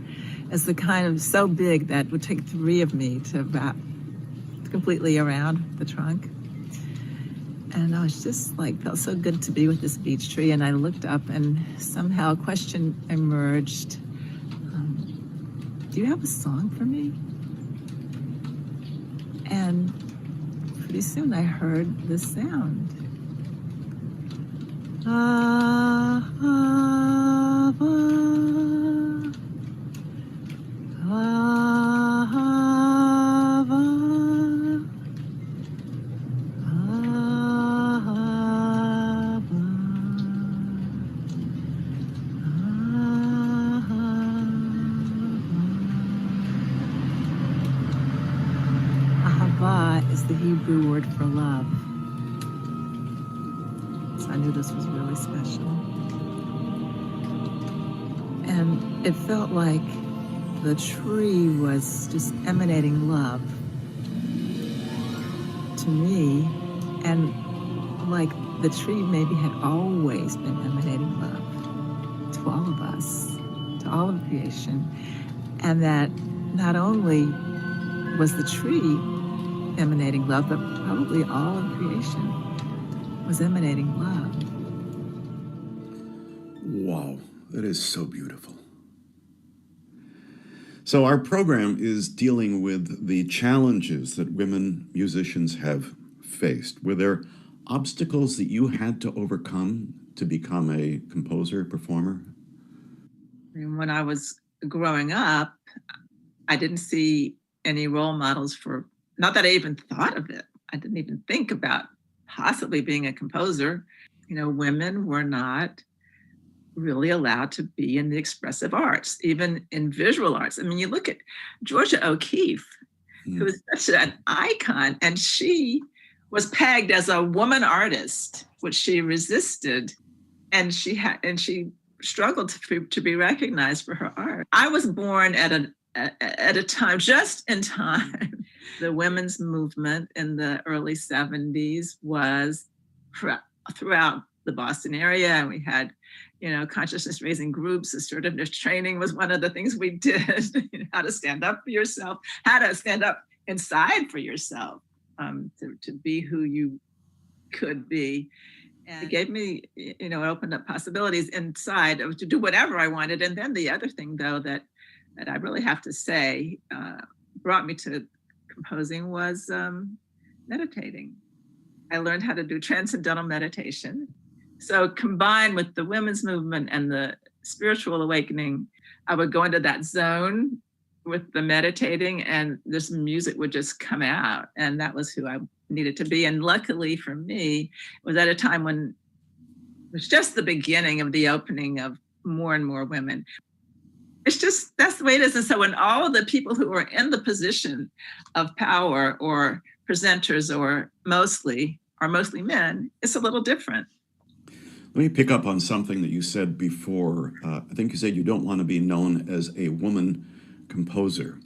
It's the kind of so big that it would take 3 of me to wrap completely around the trunk. And I was just felt so good to be with this beech tree. And I looked up, and somehow a question emerged. Do you have a song for me? And pretty soon I heard this sound. Is the Hebrew word for love. So I knew this was really special. And it felt like the tree was just emanating love to me, and like the tree maybe had always been emanating love to all of us, to all of creation, and that not only was the tree emanating love, but probably all of creation was emanating love. Wow, that is so beautiful. So our program is dealing with the challenges that women musicians have faced. Were there obstacles that you had to overcome to become a composer, performer? When I was growing up, I didn't see any role models for, not that I even thought of it. I didn't even think about possibly being a composer. You know, women were not really allowed to be in the expressive arts, even in visual arts. I mean, you look at Georgia O'Keeffe, who is such an icon, and she was pegged as a woman artist, which she resisted, and she struggled to be recognized for her art. I was born at a time, just in time. The women's movement in the early 70s was throughout the Boston area, and we had, consciousness raising groups. Assertiveness training was one of the things we did. How to stand up for yourself, how to stand up inside for yourself, to be who you could be. And it gave me, it opened up possibilities inside to do whatever I wanted. And then the other thing, though, that I really have to say brought me to composing was meditating. I learned how to do transcendental meditation. So combined with the women's movement and the spiritual awakening, I would go into that zone with the meditating, and this music would just come out. And that was who I needed to be. And luckily for me, it was at a time when it was just the beginning of the opening of more and more women. It's just, that's the way it is. And so when all of the people who are in the position of power or presenters are mostly men, it's a little different. Let me pick up on something that you said before. I think you said you don't want to be known as a woman composer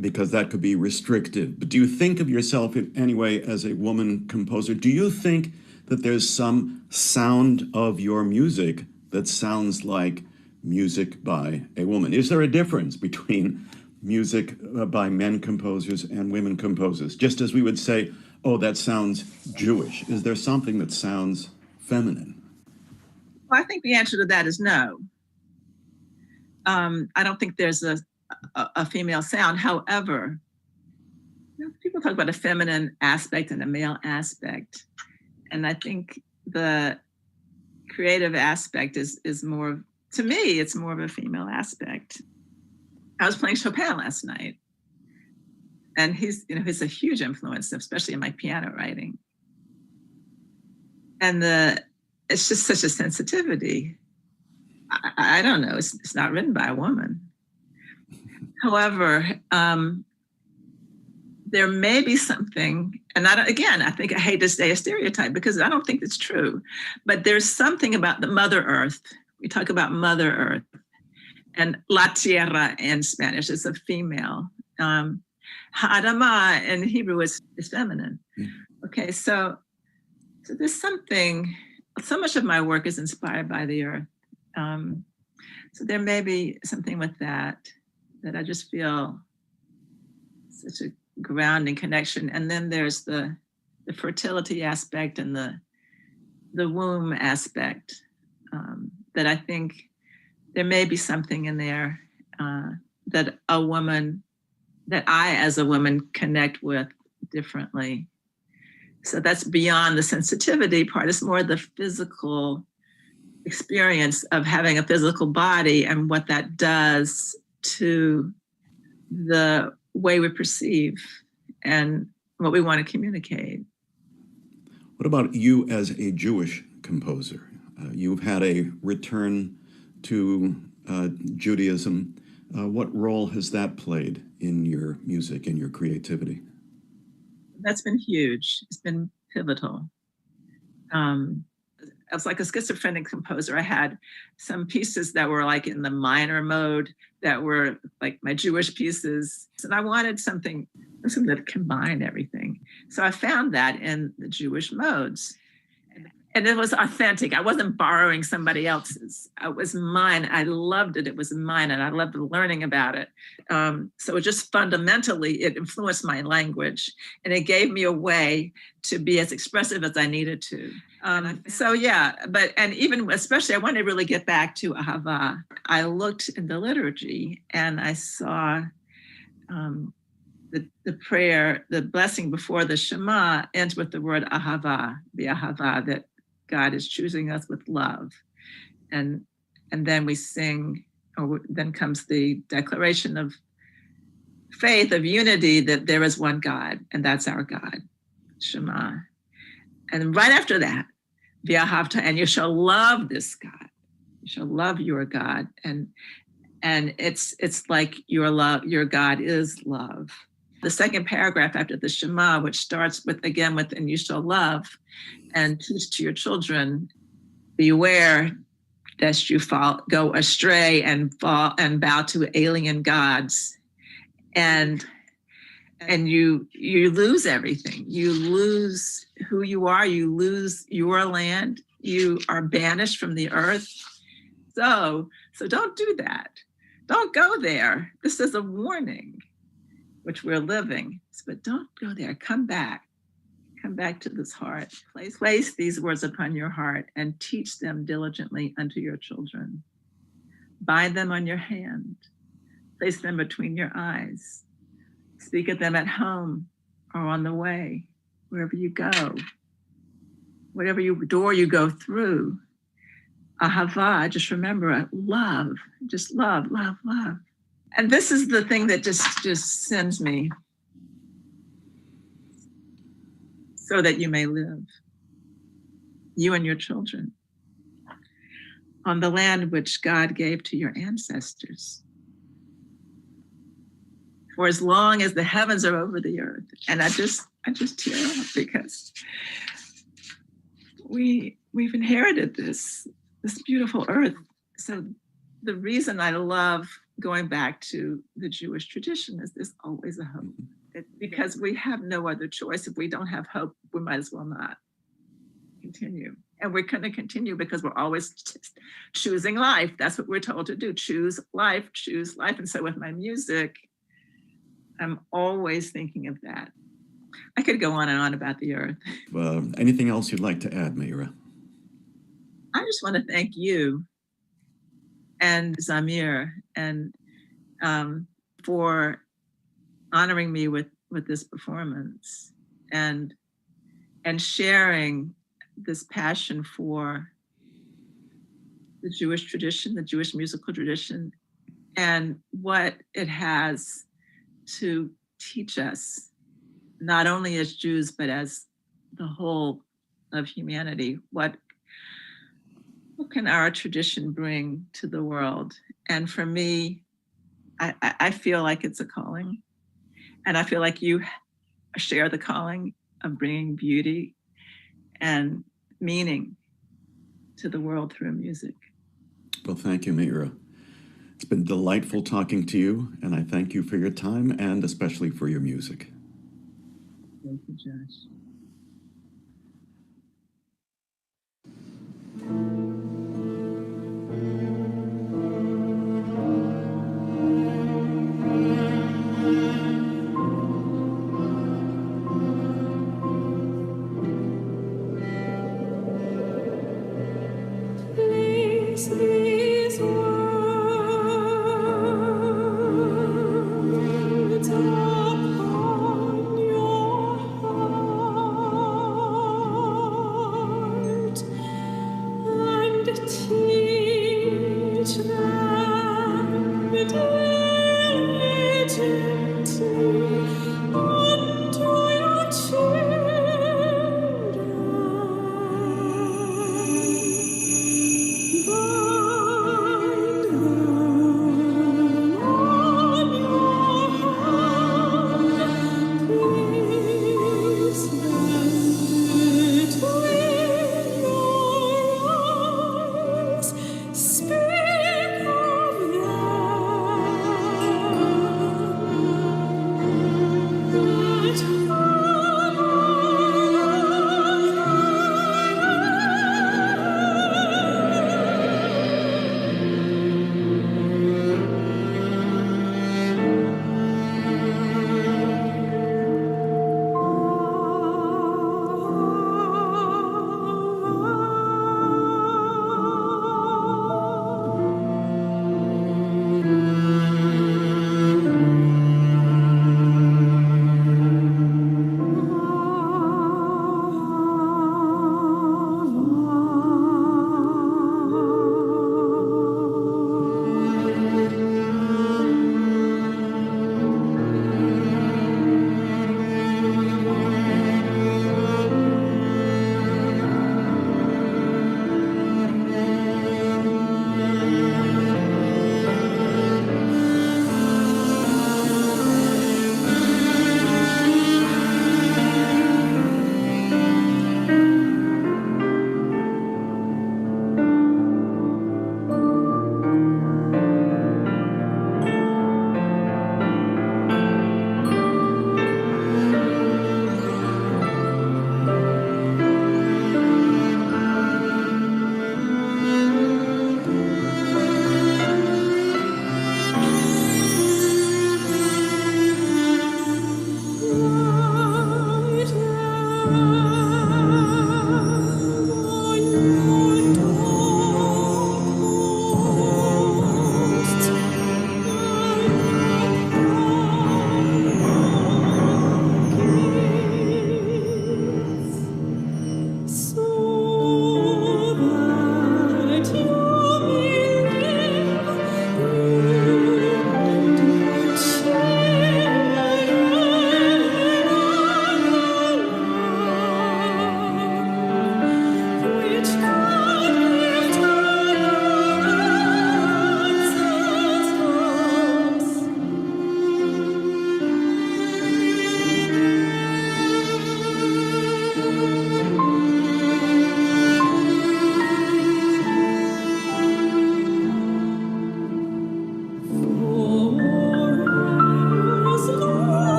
because that could be restrictive. But do you think of yourself in any way as a woman composer? Do you think that there's some sound of your music that sounds like music by a woman? Is there a difference between music by men composers and women composers? Just as we would say, oh, that sounds Jewish. Is there something that sounds feminine? Well, I think the answer to that is no. I don't think there's a female sound. However, people talk about a feminine aspect and a male aspect. And I think the creative aspect is more, to me, it's more of a female aspect. I was playing Chopin last night, and he's a huge influence, especially in my piano writing. And it's just such a sensitivity. I don't know, it's not written by a woman. However, there may be something, and I think I hate to say a stereotype because I don't think it's true, but there's something about the Mother Earth. We talk about Mother Earth, and La Tierra in Spanish is a female. Ha'adama in Hebrew is feminine. Okay, so there's something, so much of my work is inspired by the earth. So there may be something with that I just feel such a grounding connection. And then there's the fertility aspect and the womb aspect that I think there may be something in there that I as a woman connect with differently. So that's beyond the sensitivity part. It's more the physical experience of having a physical body and what that does to the way we perceive and what we want to communicate. What about you as a Jewish composer? You've had a return to Judaism. What role has that played in your music and your creativity? That's been huge. It's been pivotal. I was like a schizophrenic composer. I had some pieces that were like in the minor mode that were like my Jewish pieces. And I wanted something that combined everything. So I found that in the Jewish modes. And it was authentic. I wasn't borrowing somebody else's. It was mine. I loved it. It was mine. And I loved learning about it. So it just fundamentally, it influenced my language. And it gave me a way to be as expressive as I needed to. So yeah, and even especially, I want to really get back to Ahava. I looked in the liturgy and I saw the prayer, the blessing before the Shema ends with the word Ahava, the Ahava, that God is choosing us with love. And then we sing, or then comes the declaration of faith, of unity, that there is one God, and that's our God, Shema. And right after that, V'ahavta, and you shall love this God. You shall love your God. And it's like your God is love. The second paragraph after the Shema, which starts with, again, with, and you shall love and teach to your children, beware lest you go astray and fall and bow to alien gods. And you lose everything. You lose who you are. You lose your land. You are banished from the earth. So don't do that. Don't go there. This is a warning, which we're living. But don't go there. Come back. Come back to this heart. Place these words upon your heart and teach them diligently unto your children. Bind them on your hand. Place them between your eyes. Speak of them at home or on the way, wherever you go, whatever door you go through. Ahava, just remember, love, just love, love, love. And this is the thing that just sends me, so that you may live, you and your children, on the land which God gave to your ancestors. For as long as the heavens are over the earth. And I just tear up because we've inherited this beautiful earth. So the reason I love going back to the Jewish tradition is there's always a hope. Because we have no other choice. If we don't have hope, we might as well not continue. And we're going to continue because we're always choosing life. That's what we're told to do. Choose life, choose life. And so with my music, I'm always thinking of that. I could go on and on about the earth. Anything else you'd like to add, Meira? I just want to thank you and Zamir and for honoring me with this performance and sharing this passion for the Jewish tradition, the Jewish musical tradition, and what it has to teach us, not only as Jews, but as the whole of humanity. What can our tradition bring to the world? And for me, I feel like it's a calling. And I feel like you share the calling of bringing beauty and meaning to the world through music. Well, thank you, Meira. It's been delightful talking to you, and I thank you for your time and especially for your music. Thank you, Josh. These words upon your heart.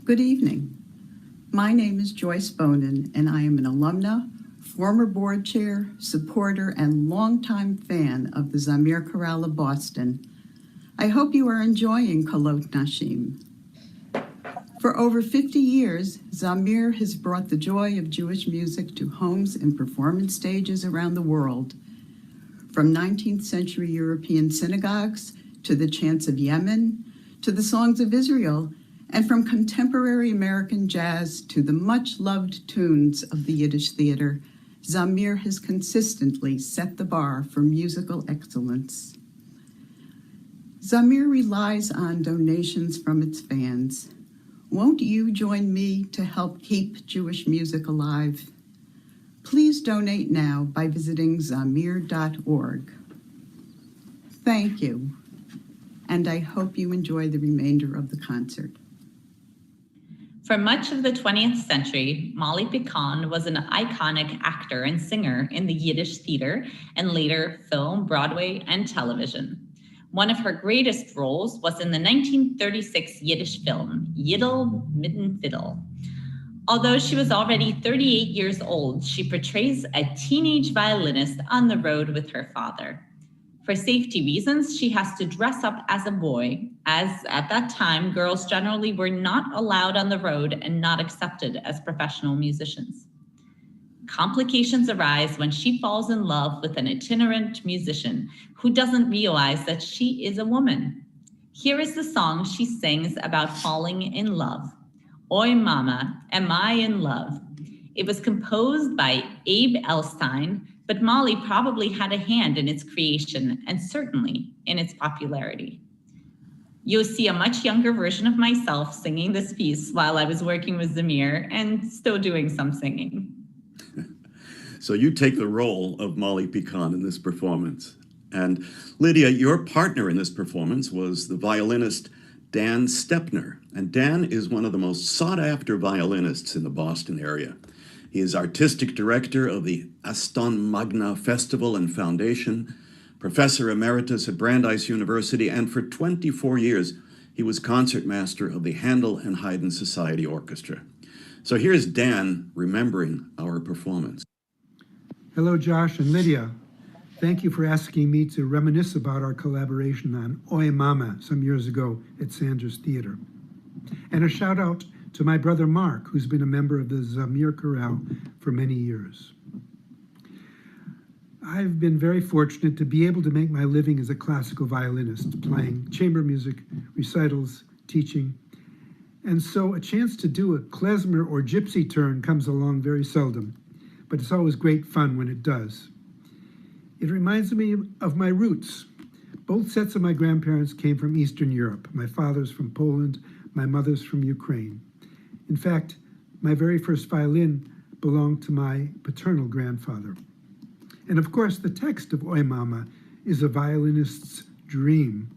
Good evening. My name is Joyce Bonin, and I am an alumna, former board chair, supporter, and longtime fan of the Zamir Chorale of Boston. I hope you are enjoying Kolot Nashim. For over 50 years, Zamir has brought the joy of Jewish music to homes and performance stages around the world. From 19th century European synagogues to the chants of Yemen, to the songs of Israel, and from contemporary American jazz to the much-loved tunes of the Yiddish theater, Zamir has consistently set the bar for musical excellence. Zamir relies on donations from its fans. Won't you join me to help keep Jewish music alive? Please donate now by visiting zamir.org. Thank you, and I hope you enjoy the remainder of the concert. For much of the 20th century, Molly Picon was an iconic actor and singer in the Yiddish theater and later film, Broadway, and television. One of her greatest roles was in the 1936 Yiddish film, Yiddle Mitten Fiddle. Although she was already 38 years old, she portrays a teenage violinist on the road with her father. For safety reasons, she has to dress up as a boy, as at that time, girls generally were not allowed on the road and not accepted as professional musicians. Complications arise when she falls in love with an itinerant musician who doesn't realize that she is a woman. Here is the song she sings about falling in love. Oi Mama, Am I in Love? It was composed by Abe Elstein, but Molly probably had a hand in its creation and certainly in its popularity. You'll see a much younger version of myself singing this piece while I was working with Zamir and still doing some singing. So you take the role of Molly Picon in this performance. And Lydia, your partner in this performance was the violinist Dan Stepner. And Dan is one of the most sought-after violinists in the Boston area. He is artistic director of the Aston Magna Festival and Foundation, professor emeritus at Brandeis University, and for 24 years, he was concertmaster of the Handel and Haydn Society Orchestra. So here's Dan remembering our performance. Hello, Josh and Lydia. Thank you for asking me to reminisce about our collaboration on Oi Mama some years ago at Sanders Theater. And a shout out to my brother Mark, who's been a member of the Zamir Chorale for many years. I've been very fortunate to be able to make my living as a classical violinist, playing chamber music, recitals, teaching. And so a chance to do a klezmer or gypsy turn comes along very seldom, but it's always great fun when it does. It reminds me of my roots. Both sets of my grandparents came from Eastern Europe. My father's from Poland, my mother's from Ukraine. In fact, my very first violin belonged to my paternal grandfather. And of course, the text of Oi Mama is a violinist's dream.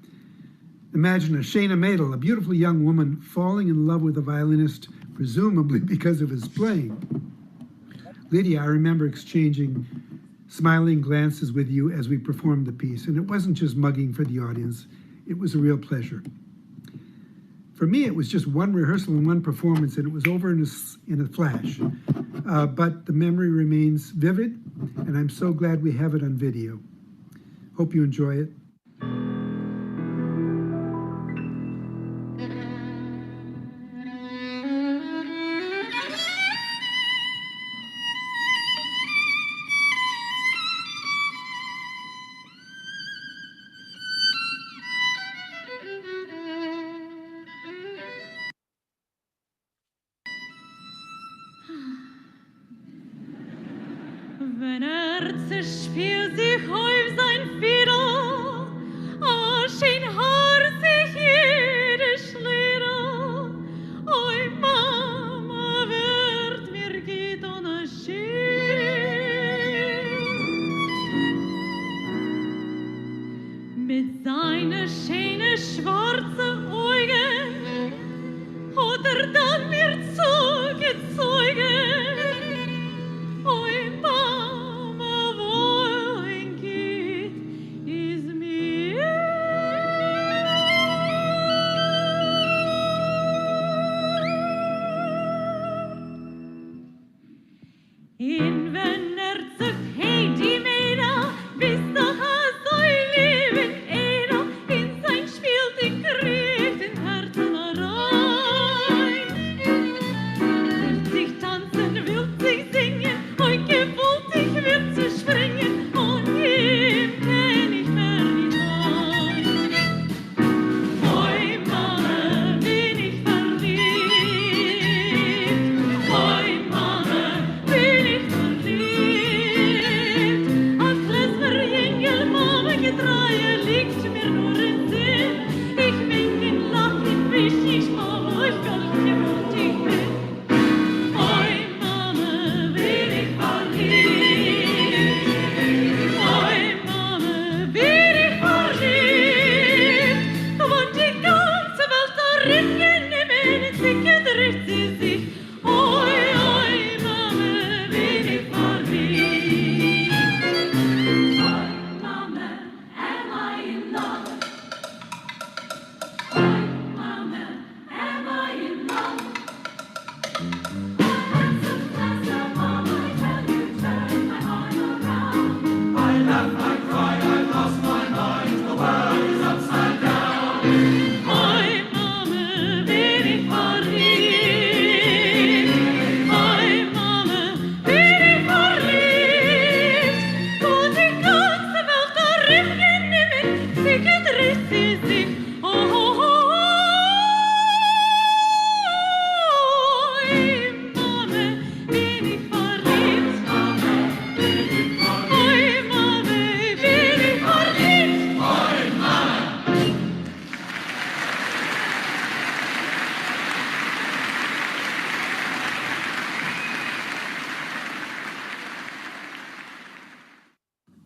Imagine a Shana Madel, a beautiful young woman, falling in love with a violinist, presumably because of his playing. Lydia, I remember exchanging smiling glances with you as we performed the piece, and it wasn't just mugging for the audience, it was a real pleasure. For me, it was just one rehearsal and one performance, and it was over in a flash. But the memory remains vivid, and I'm so glad we have it on video. Hope you enjoy it. Wenn zerspielt sich auf sein Fiedel, schön hört sich jede Schliedel. Oi, Mama, wird mir geht ohne Schild. Mit seinen schönen schwarzen Augen hat dann mir zugezogen. Oi, Mama, wohin geht In wenn sich die Männer bis dahin soll leben, in sein Spiel die kriegt in Herzen rein. Will sich tanzen, will sich singen, und gewollt ich will zu springen, und ihm kenn ich mehr nicht ein. Oi, Mama, bin ich verliebt. Oi, Mama, bin ich verliebt. Als Klezmer Jengel, Mama, getreue, liegt mir nur im Sinn. Ich wink, ich lach, ich wisch, ich Mama, ich kann nicht mehr, wo ich bin. Oi, Mama, bin ich verliebt. Oi, Mama, bin ich verliebt. Und die ganze Welt darin genommen, sie gedreht sie sich. Oi, oi, Mama, bin ich verliebt. Oi, Mama, am I in love? Oi, Mama, am I in love? I'm so blessed, oh, Mama, I tell you, turn my heart around. I laugh, I cry, I lost my mind, the world is upside down. Oi, Mama, bin ich verliebt. Oi, Mama, bin ich verliebt. Und die ganze Welt darin genommen, sie gedreht sie sich. Oh, oh, oh, oi, Mama, bin ich verliebt. Oi, Mama, bin ich verliebt. Oi, Mama.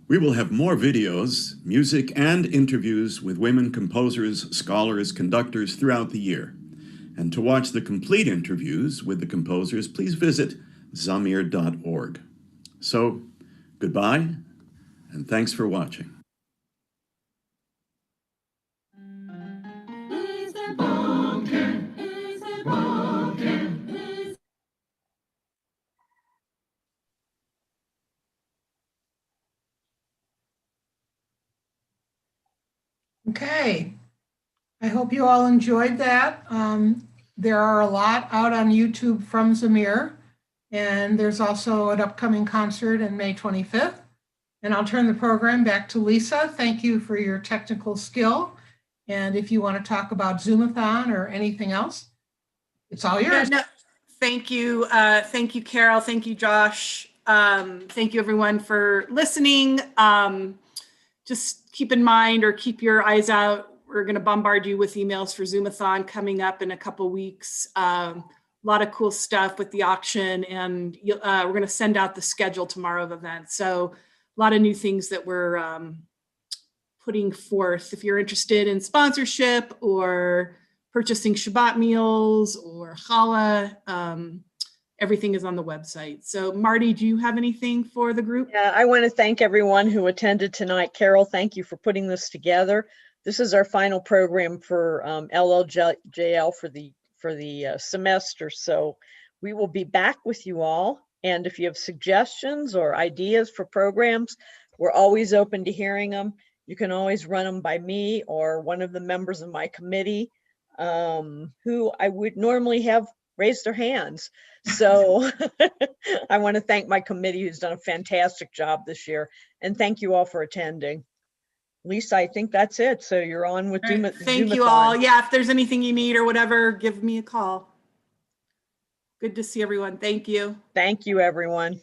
We will have more videos, music, and interviews with women composers, scholars, conductors throughout the year. And to watch the complete interviews with the composers, please visit zamir.org. So, goodbye, and thanks for watching. Okay. I hope you all enjoyed that. There are a lot out on YouTube from Zamir, and there's also an upcoming concert on May 25th. And I'll turn the program back to Lisa. Thank you for your technical skill. And if you want to talk about Zoomathon or anything else, it's all yours. Yeah, no, thank you. Thank you, Carol. Thank you, Josh. Thank you, everyone, for listening. Just keep in mind or keep your eyes out. We're going to bombard you with emails for Zoomathon coming up in a couple weeks. A lot of cool stuff with the auction, and we're going to send out the schedule tomorrow of events. So a lot of new things that we're putting forth. If you're interested in sponsorship or purchasing Shabbat meals or challah, everything is on the website. So Marty, do you have anything for the group? Yeah, I want to thank everyone who attended tonight. Carol, thank you for putting this together. This is our final program for LLJL for the semester. So we will be back with you all. And if you have suggestions or ideas for programs, we're always open to hearing them. You can always run them by me or one of the members of my committee, who I would normally have raise their hands. So I want to thank my committee who's done a fantastic job this year. And thank you all for attending. Lisa, I think that's it. So you're on with Right. Thank you all. Yeah, if there's anything you need or whatever, give me a call. Good to see everyone. Thank you. Thank you, everyone.